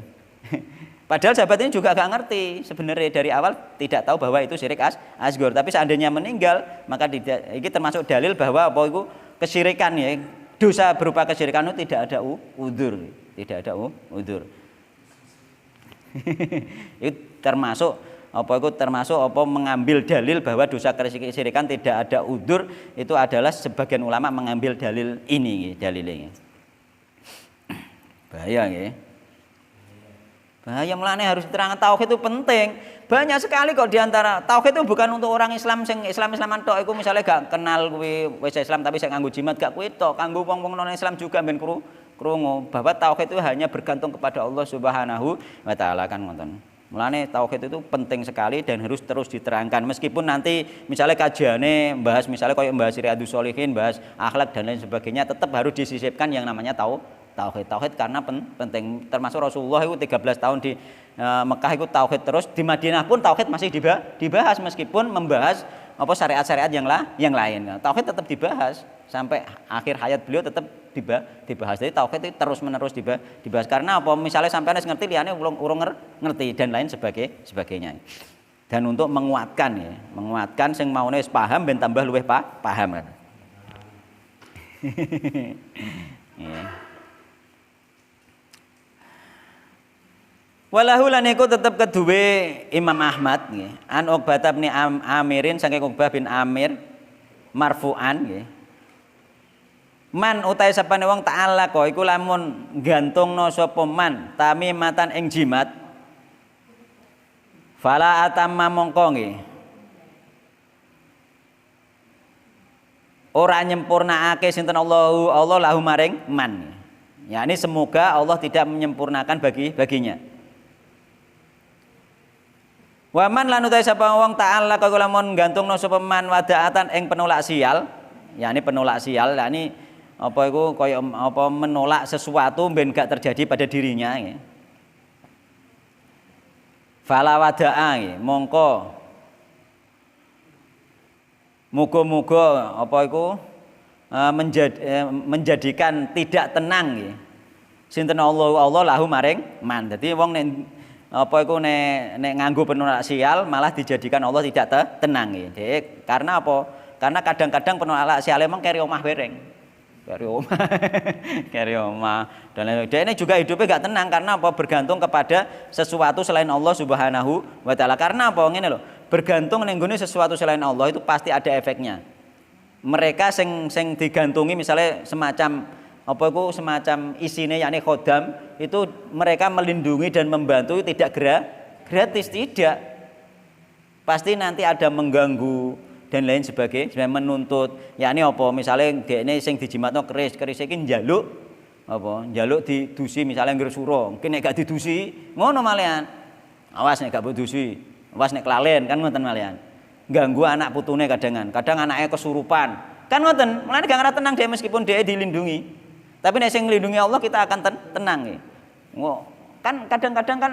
[SPEAKER 2] Padahal sahabat ini juga gak ngerti sebenarnya dari awal tidak tahu bahwa itu syirik asghar. Tapi seandainya meninggal maka ini termasuk dalil bahwa apa itu kesyirikan ya. Dosa berupa kesyirikan itu tidak ada udzur, tidak ada udzur. Itu termasuk apa mengambil dalil bahwa dosa kesyirikan tidak ada udzur itu adalah sebagian ulama mengambil dalil ini dalilnya. Bahaya nggih. Bahaya mulane harus diterangkan tauhid itu penting. Banyak sekali kok diantara tauhid itu bukan untuk orang Islam sing Islaman tok iku misalnya gak kenal kuwi wis Islam tapi sing nganggo jimat gak kuwi tok, kanggo wong-wong non Islam juga ben krungu bahwa tauhid itu hanya bergantung kepada Allah Subhanahu wa taala kan ngoten. Mulane tauhid itu penting sekali dan harus terus diterangkan meskipun nanti misalnya kajiannya bahas misalnya kayak bahas Riyadhus Shalihin, bahas akhlak dan lain sebagainya tetap harus disisipkan yang namanya tauhid karena penting termasuk Rasulullah itu 13 tahun di Mekah itu tauhid terus di Madinah pun tauhid masih dibahas meskipun membahas apa syariat-syariat yang lain. Tauhid tetap dibahas sampai akhir hayat beliau tetap dibahas. Jadi tauhid itu terus-menerus dibahas karena apa misalnya sampai wis ngerti liyane urung ngerti dan lain sebagainya. Dan untuk menguatkan sing maune wis paham ben tambah luwih paham kan. Ya. Walahu lan iku tetep kedue Imam Ahmad nggih. An Uqbah bin Amirin saking Uqbah bin Amir marfu'an nggih. Man utahe sapane wong ta'ala kok iku lamun gantungno sapa man tamimatan ing jimat fala atamma mongko nggih. Ora nyempurnakake sinten Allah lahu maring man. Ya ini semoga Allah tidak menyempurnakan baginya. Waman lan utahe sapa wong ta'ala kok lamun gantungno sapa man wadaatan ing penolak sial, yakni penolak sial, yakni apa iku kaya apa menolak sesuatu ben gak terjadi pada dirinya ya. Fala wadaa mongko muga-muga apa iku menjadikan tidak tenang ya. Sinten Allah lahu maring man. Dadi wong nek apa iku nek nganggo penolak sial malah dijadikan Allah tidak tenang ya. Karena apa? Karena kadang-kadang penolak sial emang keri omah bereng. Keri omah. Dan dia ini juga hidupnya gak tenang karena apa? Bergantung kepada sesuatu selain Allah Subhanahu wa taala. Karena apa? Ngene lho, bergantung ning gone sesuatu selain Allah itu pasti ada efeknya. Mereka sing digantungi misalnya semacam apa itu semacam isine yakni khodam itu mereka melindungi dan membantu tidak gratis tidak pasti nanti ada mengganggu dan lain sebagainya menuntut yakni apa misalnya dekne sing dijimatno keris iki njaluk apa njaluk didusi misalnya ngger sura mungkin nek gak didusi ngono malian awas nek gak didusi awas nek kelalen kan ngoten malian ganggu anak putune kadang anaknya kesurupan kan ngoten mulane gak ngerti tenang dia meskipun dia dilindungi. Tapi nek sing nglindungi Allah kita akan tenang nggih. Kan kadang-kadang kan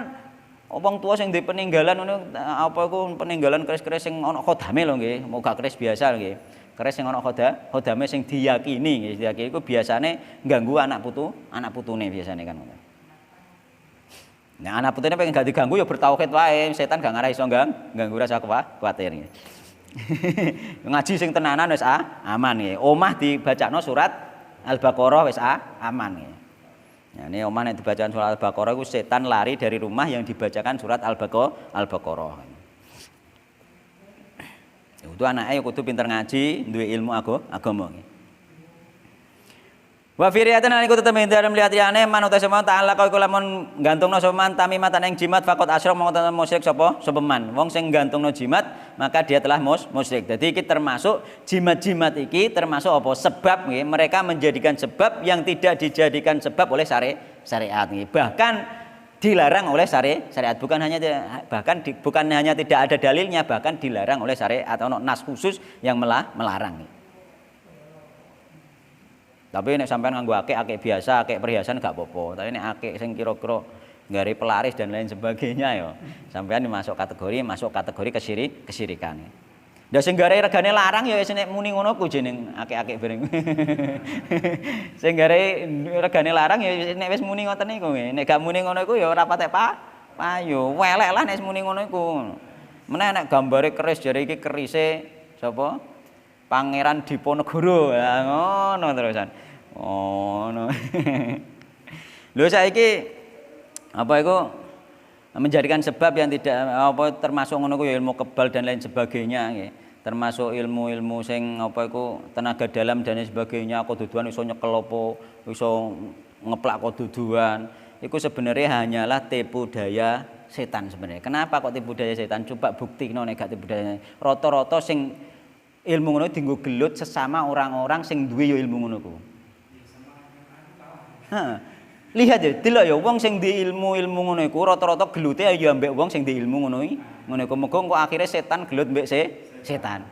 [SPEAKER 2] wong tua sing di peninggalan ngono apa iku peninggalan keris-keris sing ana khodame lho nggih, mau gak keris biasa nggih. Keris sing ana khodame sing diyakini nggih, diyakini iku biasane ganggu anak putune biasane kan ngono. Nah anak putune pengen gak diganggu ya bertauhid wae, setan gak ngarah iso ganggu rasa kuwatir nggih. Ngaji sing tenanan wis aman nggih. Omah dibacakno surat Al-Baqarah wis aman ya. Ya ini omah nek dibacakan surat Al-Baqarah iku setan lari dari rumah yang dibacakan surat Al-Baqarah. Itu anake kudu pinter ngaji, duwe ilmu agama. Wa fi riyatin iku tetep ing dalem liyane man uta sama ta'ala kok iku lamun gantungno sapa man tamimatan ing jimat faqat asyrak mongko musyrik sapa man. Wong sing gantungno jimat maka dia telah musyrik. Dadi iki termasuk jimat-jimat iki termasuk apa sebab nggih mereka menjadikan sebab yang tidak dijadikan sebab oleh syariat nggih. Bahkan dilarang oleh syariat bukan hanya tidak ada dalilnya bahkan dilarang oleh syariat atau nas khusus yang melarang nggih. Tapi nek sampean nganggo akik biasa, akik perhiasan gak apa-apa. Tapi nek akik sing kira-kira nggare pelaris dan lain sebagainya ya, sampean masuk kategori kesyirikan. Lah sing gare regane larang ya nek muni ngono ku jeneng akeh-akeh bareng. Sing gare regane larang ya nek wis muni ngoten niku. Nek gak muni ngono iku ya ora patek payu. Welek lah nek muni ngono iku. Meneh nek gambare keris jare iki kerise sapa? Pangeran Diponegoro. Lah ngono terusan. Ngono. Lho saiki apa iku menjadikan sebab yang tidak apa termasuk ngono ya ilmu kebal dan lain sebagainya nggih. Termasuk ilmu-ilmu sing apa iku tenaga dalam dan lain sebagainya, koduduan iso nyekel apa, iso ngeplak koduduan. Iku sebenarnya hanyalah tipu daya setan sebenarnya. Kenapa kok tipu daya setan? Coba buktikno nek gak tipu daya. Rata-rata sing ilmu ngono dienggo gelut sesama orang-orang sing duwe ya ilmu ngono ku. Lihat ya, delok ya wong sing di ilmu-ilmu ngono iku rata-rata gelute ya mbek wong sing di ilmu ngono iki. Ngono iku muga engko akhire setan gelut mbek setan.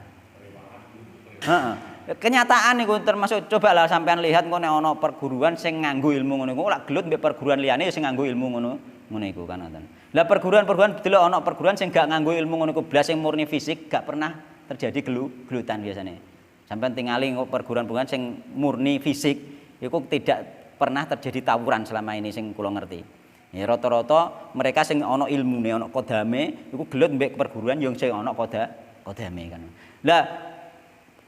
[SPEAKER 2] Heeh. Kenyataan niku termasuk cobalah sampean lihat engko nek ana perguruan sing nganggo ilmu ngono iku ora gelut mbek perguruan liyane ya sing nganggo ilmu ngono iku kan ngoten. Lah perguruan-perguruan delok ana perguruan sing gak nganggo ilmu ngono iku blas sing murni fisik gak pernah terjadi gelutan biasanya. Sampean tingali perguruan-perguruan sing murni fisik iku tidak pernah terjadi tawuran selama ini sing kula ngerti. Ya rata-rata mereka sing ana ilmune, ana kodame iku gelut mbek perguruan yang sing ana kodame kan. Lah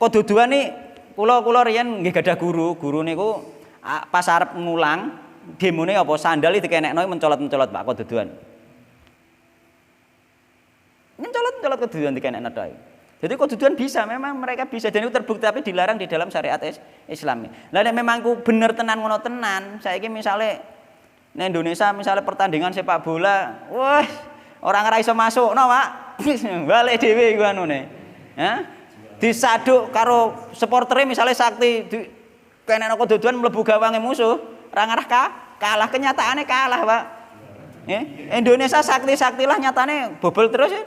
[SPEAKER 2] koduduane kula riyen nggih gadah guru niku pas arep ngulang demone apa sandal dikenekno mencolot-mencolot Pak koduduan. Mencolot-mencolot koduduan dikenekno tok. Jadi koduduan bisa, memang mereka bisa dan itu terbukti tapi dilarang di dalam syariat Islam. Lah nek memang ku bener tenan ngono tenan, saiki misale nek Indonesia misale pertandingan sepak bola, wah orang ora iso masukno, Pak. Balik dhewe iku anune. Ya. Disaduk karo supportere misale sakti kenekno koduduan mlebu gawange musuh, ora ngarah kalah, kenyataane kalah, Pak. Indonesia sakti-saktilah nyatane bobol terus ya.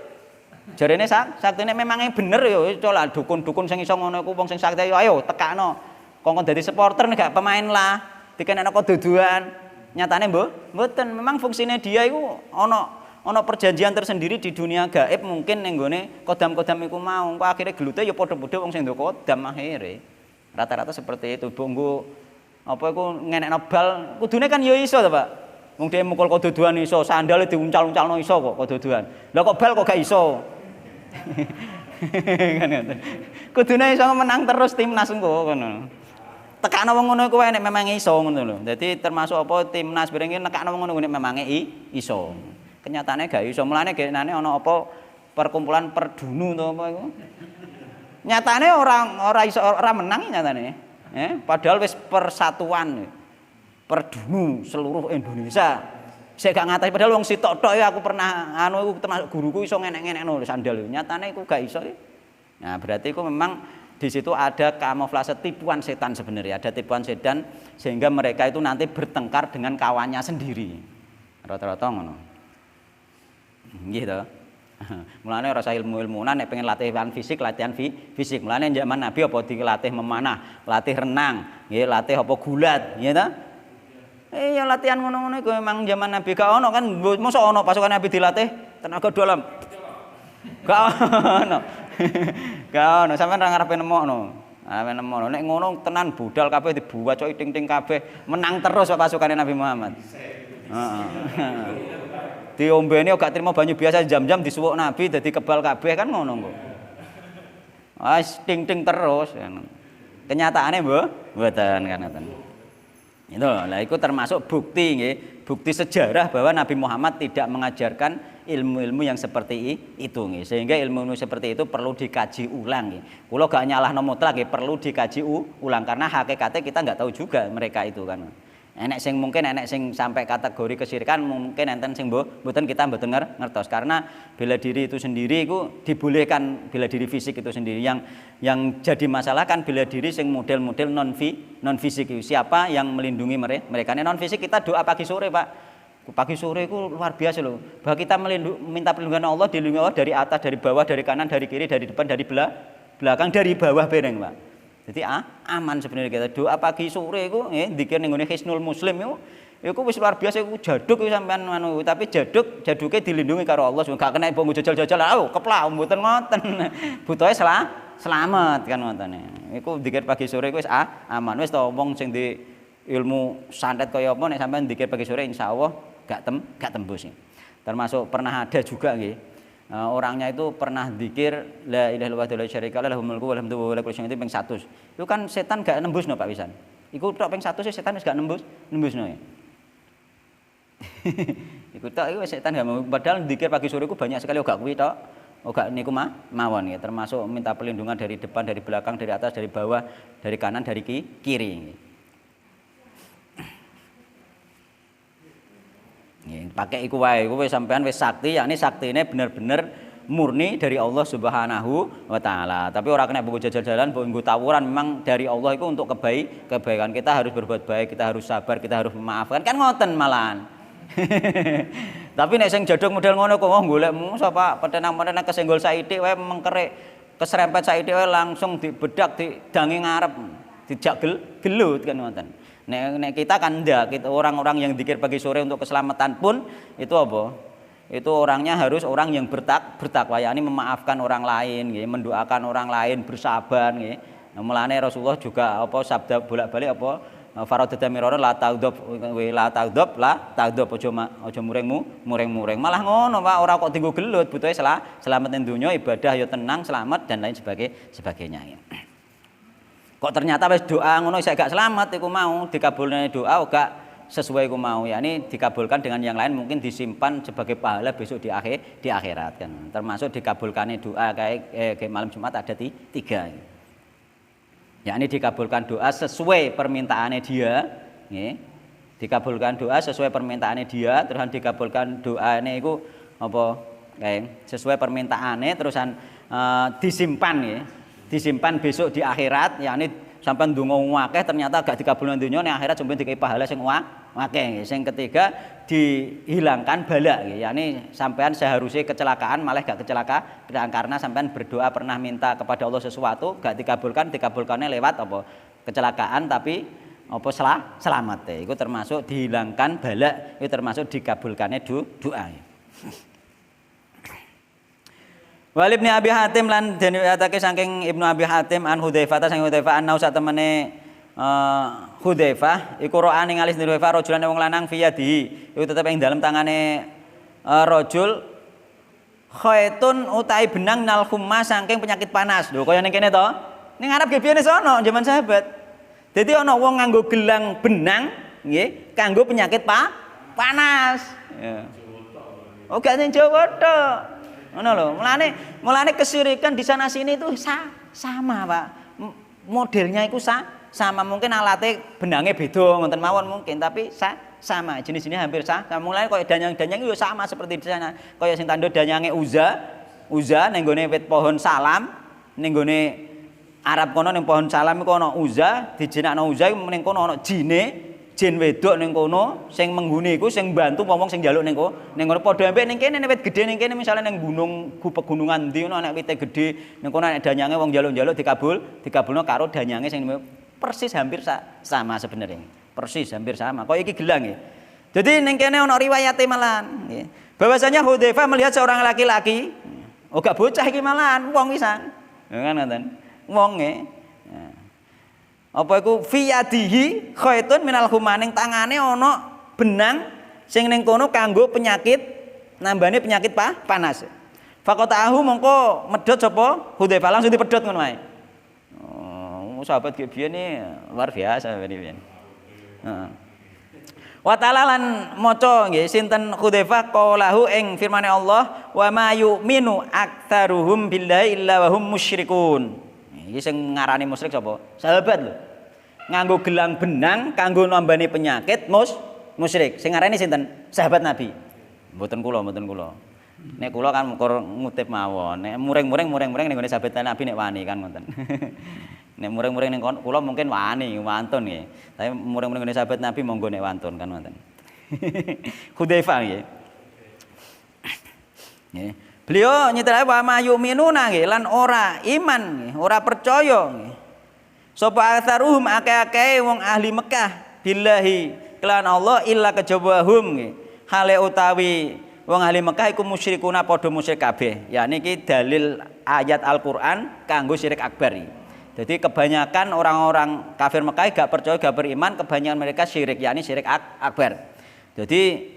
[SPEAKER 2] Jarene saktine memangnya bener ya cola dukun-dukun sing iso ngono iku wong sing sakti ayo tekakno. Kongkon dadi supporter nek gak pemain lah, dikenekno koduduan. Nyatane mboten, memang fungsine dia iku ana perjanjian tersendiri di dunia gaib mungkin ning gone kodam-kodam iku mau. Kok akhire gelute ya padha-padha wong sing ndok kodam akhire. Rata-rata seperti itu. Bonggo apa iku ngenekno bal kudune kan ya iso to, Pak. Wong dhewe mukul koduduan iso, sandale diuncal-uncalno iso kok koduduan. Lah kok bal kok gak iso? Kan ngoten. Kudune iso menang terus timnas engko ngono. Tekakno wong ngono kuwi nek memang iso ngono lho. Dadi termasuk apa timnas bareng iki nekakno wong ngono nek memang iso. Kenyataane gak iso. Mulane genane ana apa perkumpulan perdunu to apa iku. Nyatane ora iso ora menang nyatane. Padahal wis persatuan perdunu seluruh Indonesia. Saya gak ngatasi padahal wong sitok tok ya aku pernah anu iku termasuk guruku iso ngenek-ngenekno sandal. Nyatane iku gak iso. Nah, berarti iku memang di situ ada kamuflase tipuan setan sebenarnya. Ada tipuan setan sehingga mereka itu nanti bertengkar dengan kawannya sendiri. Rata-rata ngono. Nggih to. Mulane ora usah ilmu-ilmunan nek pengen latihan fisik, latihan fisik. Mulane zaman Nabi apa dilatih memanah, latih renang, nggih, latih apa gulat, nggih ta? Ya latihan ngono-ngono iku memang zaman Nabi gak ono kan mosok ono pasukan Nabi dilatih tenaga dalam. Gak ono. Gak ono sampean ora ngarepe nemokno. Arepe nemokno nek ngono tenan budal kabeh dibuwacoki ting-ting kabeh menang terus pasukan Nabi Muhammad. Heeh. Diombeni gak trimo banyu biasa jam-jam disuwuk Nabi dadi kebal kabeh kan ngono kok. Wis ting-ting terus. Kenyataane mboten kan ngoten. Itu lah itu termasuk bukti nggih, bukti sejarah bahwa Nabi Muhammad tidak mengajarkan ilmu-ilmu yang seperti itu nggih. Sehingga ilmu-ilmu seperti itu perlu dikaji ulang nggih. Kula gak nyalahno mutlak nggih, perlu dikaji ulang karena hakikatnya kita nggak tahu juga mereka itu kan. Enek sing mungkin enek sing sampai kategori kesyirikan, mungkin enten sing mboten kita mboten ngertos karena bela diri itu sendiri itu dibolehkan, bela diri fisik itu sendiri yang jadi masalah kan bela diri sing model-model non fisik itu. Siapa yang melindungi mereka? Non fisik kita doa pagi sore, Pak. Pagi sore itu luar biasa loh. Bahwa kita minta perlindungan Allah, dilindungi Allah dari atas, dari bawah, dari kanan, dari kiri, dari depan, dari belakang, dari bawah bareng, Pak. Jadi aman sebenarnya kita doa pagi sore itu nggih dzikir ning gone Hisnul Muslim Iku wis luar biasa iku jaduk iku sampean anu, tapi jaduke dilindungi karo Allah, gak kena mbok jajal-jajal. Keplak mboten ngoten. Butuhe selamat kan ngoten. Iku dzikir pagi sore iku wis aman. Wis to wong sing di ilmu santet kaya apa nek sampean dzikir pagi sore insyaallah gak tembus. Termasuk pernah ada juga nggih. Orangnya itu pernah dzikir la ilaha illallah wa la syarika lahu mulku wa hamdu wa la kulli syai'in ping 100. Itu kan setan gak nembusno Pak Wisan. Iku tok ping 100 setan wis gak nembusno ya. Iku tok iku setan gak mau, padahal dzikir pagi sore iku banyak sekali gak kuwi tok. Gak niku mawon ya, termasuk minta perlindungan dari depan, dari belakang, dari atas, dari bawah, dari kanan, dari kiri. Nggih, pakai iku wae, iku wis sampean wis sakti, yakni saktine bener-bener murni dari Allah Subhanahu wa taala. Tapi ora kena mbok jajal-jalan, mbok nggo tawuran, memang dari Allah itu untuk kebaikan. Kita harus berbuat baik, kita harus sabar, kita harus memaafkan. Kan ngoten malahan. Tapi nek sing jaduk model ngono kok golekmu sapa petenang-petenang kesenggol saithik wae mengkerik keserempet saithik wae langsung dibedak didangi ngarep dijak gelut kan ngoten. Nek kita kan ndak, kita orang-orang yang dzikir pagi sore untuk keselamatan pun itu apa? Itu orangnya harus orang yang bertakwa, yakni memaafkan orang lain nggih, mendoakan orang lain, bersabar nggih. Mulane Rasulullah juga apa sabda bolak-balik apa faradada mirara la taudab aja muring-muring. Malah ngono Pak, ora kok dienggo gelut, butuhe selamat ning donya, ibadah ya tenang, selamat dan lain sebagainya. Kok ternyata wis doa ngono isih gak selamat iku mau dikabulne doa gak sesuai iku mau, yakni dikabulkan dengan yang lain mungkin disimpan sebagai pahala besok di akhirat kan. Termasuk dikabulkannya doa kayak malam Jumat ada 3. Yakni dikabulkan doa sesuai permintaannya dia, nggih. Dikabulkan doa sesuai permintaannya dia, terusan dikabulkan doane iku apa kayak sesuai permintaannya terusan disimpan nggih. Disimpan besok di akhirat, yakni sampai ndonga akeh ternyata gak dikabulno donya ning akhirat sampeyan dikai pahala sing akeh. Sing ketiga dihilangkan bala nggih, yakni sampean seharusnya kecelakaan malah gak kecelakaan karena sampean berdoa pernah minta kepada Allah sesuatu gak dikabulkannya lewat apa kecelakaan tapi apa selamat. Iku termasuk dihilangkan bala, itu termasuk dikabulkannya doa. Wal Ibnu Abi Hatim lan den atake saking Ibnu Abi Hatim an Hudzaifah saking Hudzaifah annau sak temene Hudzaifah iku ro'a ningali Hudzaifah rajulan wong lanang fi yadihi iku tetep ing dalem tangane rajul khaitun utai benang nal khumma saking penyakit panas. Lho kaya ning kene to. Ning Arab ge biyene sono zaman sahabat. Dadi ana wong nganggo gelang benang nggih kanggo penyakit panas. Ya. Oh gak ning Jawa tok. Ngono lho, mulane kesyirikan di sana sini itu sama, Pak. Modelnya itu sama, mungkin alatnya benangnya beda ngoten mawon mungkin, tapi sama, jenis-jenisnya hampir sama. Mulane koyo danyang-danyang itu sama seperti di sana. Koyo sing tandha danyange Uza ning gone wit pohon salam, ning gone Arab kono ning pohon salam iku ana Uza, dijinakno Uza iku ning kono ana jin wedok ning kono sing menghuni iku sing bantu wong sing njaluk ning kono padha ambek ning kene wit gedhe ning kene misale ning gunung pegunungan ndi ono nek wite gedhe ning kono nek danyange wong njaluk dikabulno karo danyange sing persis hampir sama sebenarnya. Persis hampir sama. Kok iki gelang nggih. Jadi ning kene ono riwayate malahan nggih. Bahwasanya Hudzaifah melihat seorang laki-laki, oh gak bocah iki malahan wong pisan. Ya kan ngoten. Wong nggih. Apa iku fiyadihi khaitun minal humaning tangane ana benang sing ning kono kanggo penyakit nambane penyakit panas. Faqatahu mongko medhot sapa Hudzaifah langsung dipedhot ngono wae. Oh, sahabat ge biyen luar biasa biyen. Heeh. Wa ta'ala lan maca nggih sinten Hudzaifah qalahu ing firmane Allah wa ma yu'minu aktsaruhum billahi illa wa hum musyrikun. Iki sing ngarani musyrik sapa? Sahabat lho. Nganggo gelang benang kanggo nambani penyakit musyrik. Sing ngarani sinten? Sahabat Nabi. Mboten kula. Nek kula kan mukor ngutip mawon. Nek muring-muring ning gone sahabat Nabi nek wani kan ngoten. Nek muring-muring ning kula mungkin wani, wantun nggih. Tapi muring-muring ning sahabat Nabi monggo nek wantun kan ngoten. Hudzaifah nggih. Nggih. Beliau nyetelae wa ma yu'minuna nggih lan ora iman nggih, ora percaya nggih. Sapa atsaruhum akeh-akeh wong ahli Mekah billahi kelan Allah illa kejabahum nggih. Hale utawi wong ahli Mekah iku musyrikuna padha musyrik kabeh. Ya niki dalil ayat Al-Qur'an kanggo syirik akbar iki. Jadi kebanyakan orang-orang kafir Mekah gak percaya, gak beriman, kebanyakan mereka syirik, yakni syirik akbar. Jadi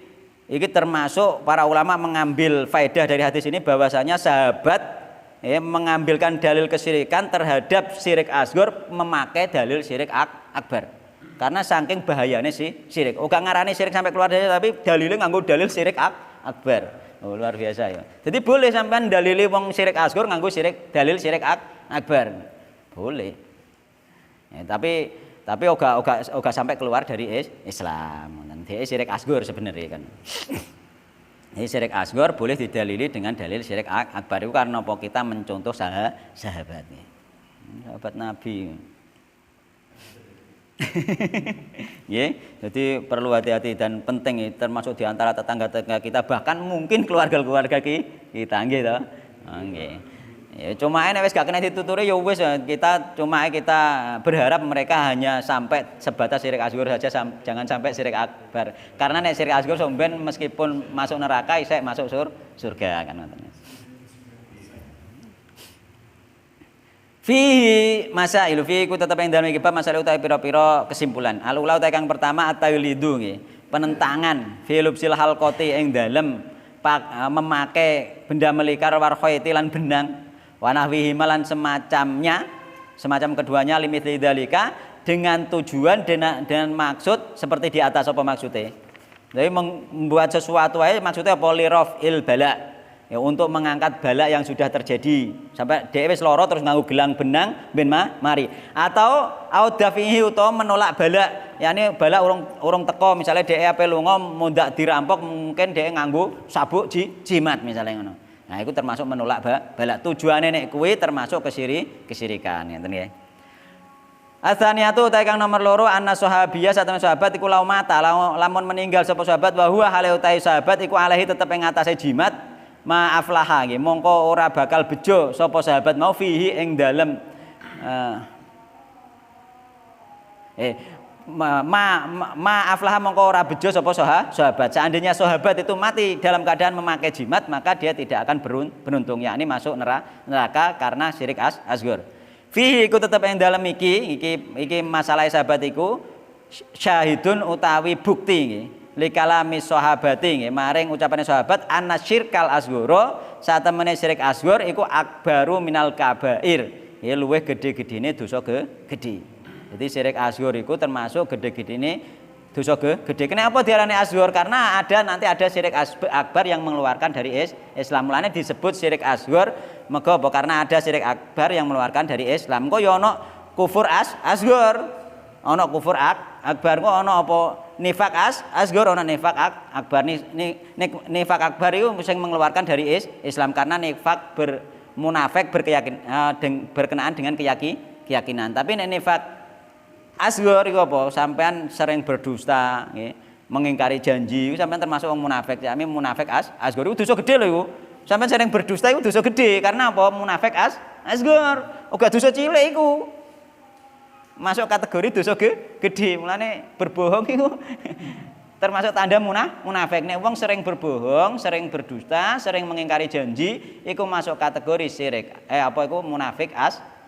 [SPEAKER 2] ini termasuk para ulama mengambil faedah dari hadis ini bahwasanya sahabat mengambilkan dalil kesyirikan terhadap syirik asghar memakai dalil syirik akbar. Karena saking bahayanya si syirik. Gak ngarani syirik sampai keluar dari, tapi dalilnya nganggo dalil syirik akbar. Oh, luar biasa ya. Jadi boleh sampean dalili wong syirik asghar nganggo dalil syirik akbar. Boleh. Ya, tapi oga sampai keluar dari Islam. Nanti syirik asghar sebenarnya kan. Ini syirik asghar boleh didalili dengan dalil syirik akbar itu karena apa kita mencontoh sahabatnya. Sahabat Nabi. Ya, jadi perlu hati-hati dan penting termasuk di antara tetangga-tetangga kita bahkan mungkin keluarga-keluarga kita nggih to. Nggih. Ya, cuma ini wis gak kena dituturi ya wis kita berharap mereka hanya sampai sebatas syirik asghar saja, jangan sampai syirik akbar. Karena nek syirik asghar sampean meskipun masuk neraka isih masuk surga kan ngoten. Fihi masailu fihi ku tetep ing dalem iki bab masalah utawi pira-pira kesimpulan. Al-ula utawi kang pertama at-taylidu nggih, penentangan fi lubsil halqati ing dalem memakai benda melikar warkhaiti lan benang wa nahwihi malan semacamnya, semacam keduanya limit lidzalika dengan tujuan dan maksud seperti di atas apa maksudnya. Jadi membuat sesuatu aja maksudnya polirofil bala. Ya, untuk mengangkat bala yang sudah terjadi sampai dhewe wis lara terus nganggo gelang benang ben mari atau audafihi utawa menolak bala yakni bala urung teko misalnya dhewe ape lunga mundak dirampok mungkin dhewe nganggo sabuk jimat misalnya ngono. Nah itu termasuk menolak bala tujuane nek kuwi termasuk kesyirikan ngeten nggih. Asaniyatu utawi kang nomor loro anna sahabiyah satene sahabat iku laumata lamun meninggal sapa sahabat wa huwa hale utawi sahabat iku alaihi tetep ing atase jimat maaflaha nggih mongko ora bakal bejo sapa sahabat mau fihi ing dalem maaflaha mongko ora bejo sapa sahabat. Seandainya sahabat itu mati dalam keadaan memakai jimat maka dia tidak akan beruntung yakni masuk neraka karena syirik asghar. Fihi iku tetep ing dalem iki masalah sahabat iku syahidun utawi bukti nggih likalami sahabati nggih maring ucapane sahabat anna syirkal asghara satemene syirik asghar iku akbaru minal kabair ya luwih gedhe-gedhene dosa gedhe. Jadi syirik asghar iku termasuk gedhe-gedhene dosa gedhe. Kenapa diarani asghar? Karena nanti ada syirik akbar yang mengeluarkan dari Islam. Mulane disebut syirik asghar mergo apa? Karena ada syirik akbar yang mengeluarkan dari Islam. Kok ya ana kufur asghar, ana kufur akbar, kok ana apa? Nifak asghar ana nifak akbar. Nifak akbar itu sing mengeluarkan dari Islam karena nifak munafik berkenaan dengan keyakinan. Tapi nek nifak asghar iku apa? Sampean sering berdusta, nggih, mengingkari janji, sampean termasuk wong munafik. Jame munafik asghar iku dosa gedhe lho iku. Sampean sering berdusta iku dosa gedhe karena apa? Munafik asghar. Uga dosa cilik iku. Masuk kategori dosa gedhe. Mulane berbohong itu termasuk tanda munafik. Nek wong sering berbohong, sering berdusta, sering mengingkari janji, iku masuk kategori syirik. Apa iku munafik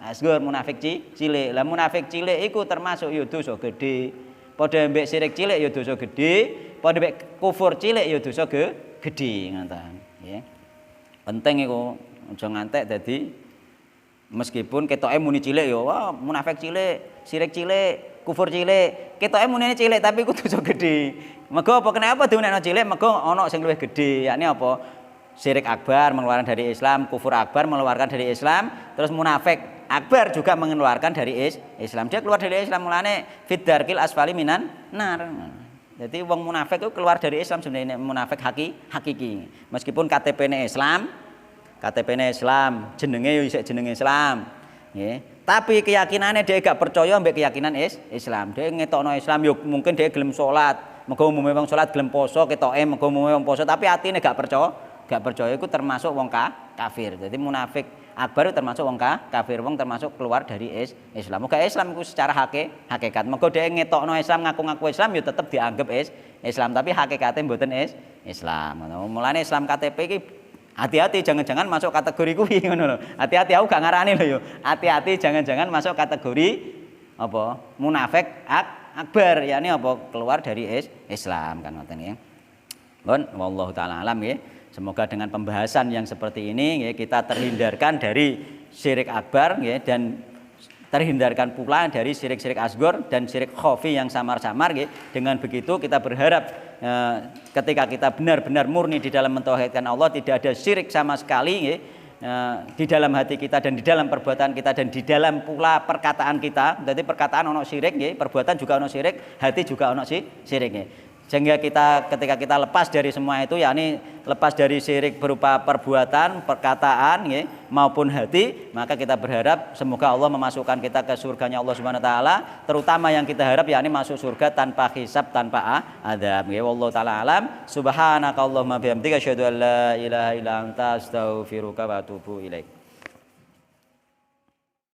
[SPEAKER 2] asghar, munafik cilik. Lah munafik cilik iku termasuk ya dosa gedhe. Padha mbek syirik cilik ya dosa gedhe, padha mbek kufur cilik ya dosa gedhe ngoten, nggih. Penting iku aja ngantek dadi meskipun ketoke muni cilik ya wah munafik cilik, syirik cilik, kufur cilik, ketoke munine cilik tapi iku dosa gedhe. Mergo apa kenapa diunekno cilik? Mergo ana sing luwih gedhe, yakni apa? Syirik akbar mengeluarkan dari Islam, kufur akbar mengeluarkan dari Islam, terus munafik akbar juga mengeluarkan dari Islam. Dia keluar dari Islam mulane fid darkil asfali minan nar. Jadi wong munafik itu keluar dari Islam sebenarnya munafik hakiki. Meskipun KTP-ne Islam, jenenge yo isih jenenge Islam, nggih. Tapi keyakinannya dia gak percaya mbek keyakinan Islam. Dia ngetokno Islam yo mungkin dia gelem salat, mergo umume wong salat gelem poso ketoke mergo umume wong poso tapi atine gak percaya iku termasuk wong kafir. Jadi munafik akbar termasuk wong kafir, wong termasuk keluar dari Islam. Muga Islam iku secara hakikat. Mergo dhek ngetokno Islam, ngaku-ngaku Islam ya tetep dianggap Islam, tapi hakikate mboten Islam. Ngono. Mulane Islam KTP iki hati-hati jangan-jangan masuk kategori kuwi ngono lho. Hati-hati aku gak ngarani lho yo. Hati-hati jangan-jangan masuk kategori apa? Munafik akbar, yakni apa? Keluar dari Islam kan ngoten nggih. Pun wallahu taala alam nggih. Semoga dengan pembahasan yang seperti ini nggih kita terhindarkan dari syirik akbar nggih dan terhindarkan pula dari syirik-syirik asghar dan syirik khafi yang samar-samar nggih. Dengan begitu kita berharap ketika kita benar-benar murni di dalam mentauhidkan Allah, tidak ada syirik sama sekali nggih, di dalam hati kita dan di dalam perbuatan kita dan di dalam pula perkataan kita. Jadi perkataan ono syirik nggih, perbuatan juga ono syirik, hati juga ono syirik nggih. Sehingga kita ketika kita lepas dari semua itu, yakni lepas dari syirik berupa perbuatan, perkataan nggih, maupun hati, maka kita berharap semoga Allah memasukkan kita ke surganya Allah Subhanahu wa taala, terutama yang kita harap yakni masuk surga tanpa hisab, tanpa azab nggih. Wallahu taala alam. Subhanakallahumma bihamdika asyhadu an la ilaha illa anta astaghfiruka wa atubu ilaik.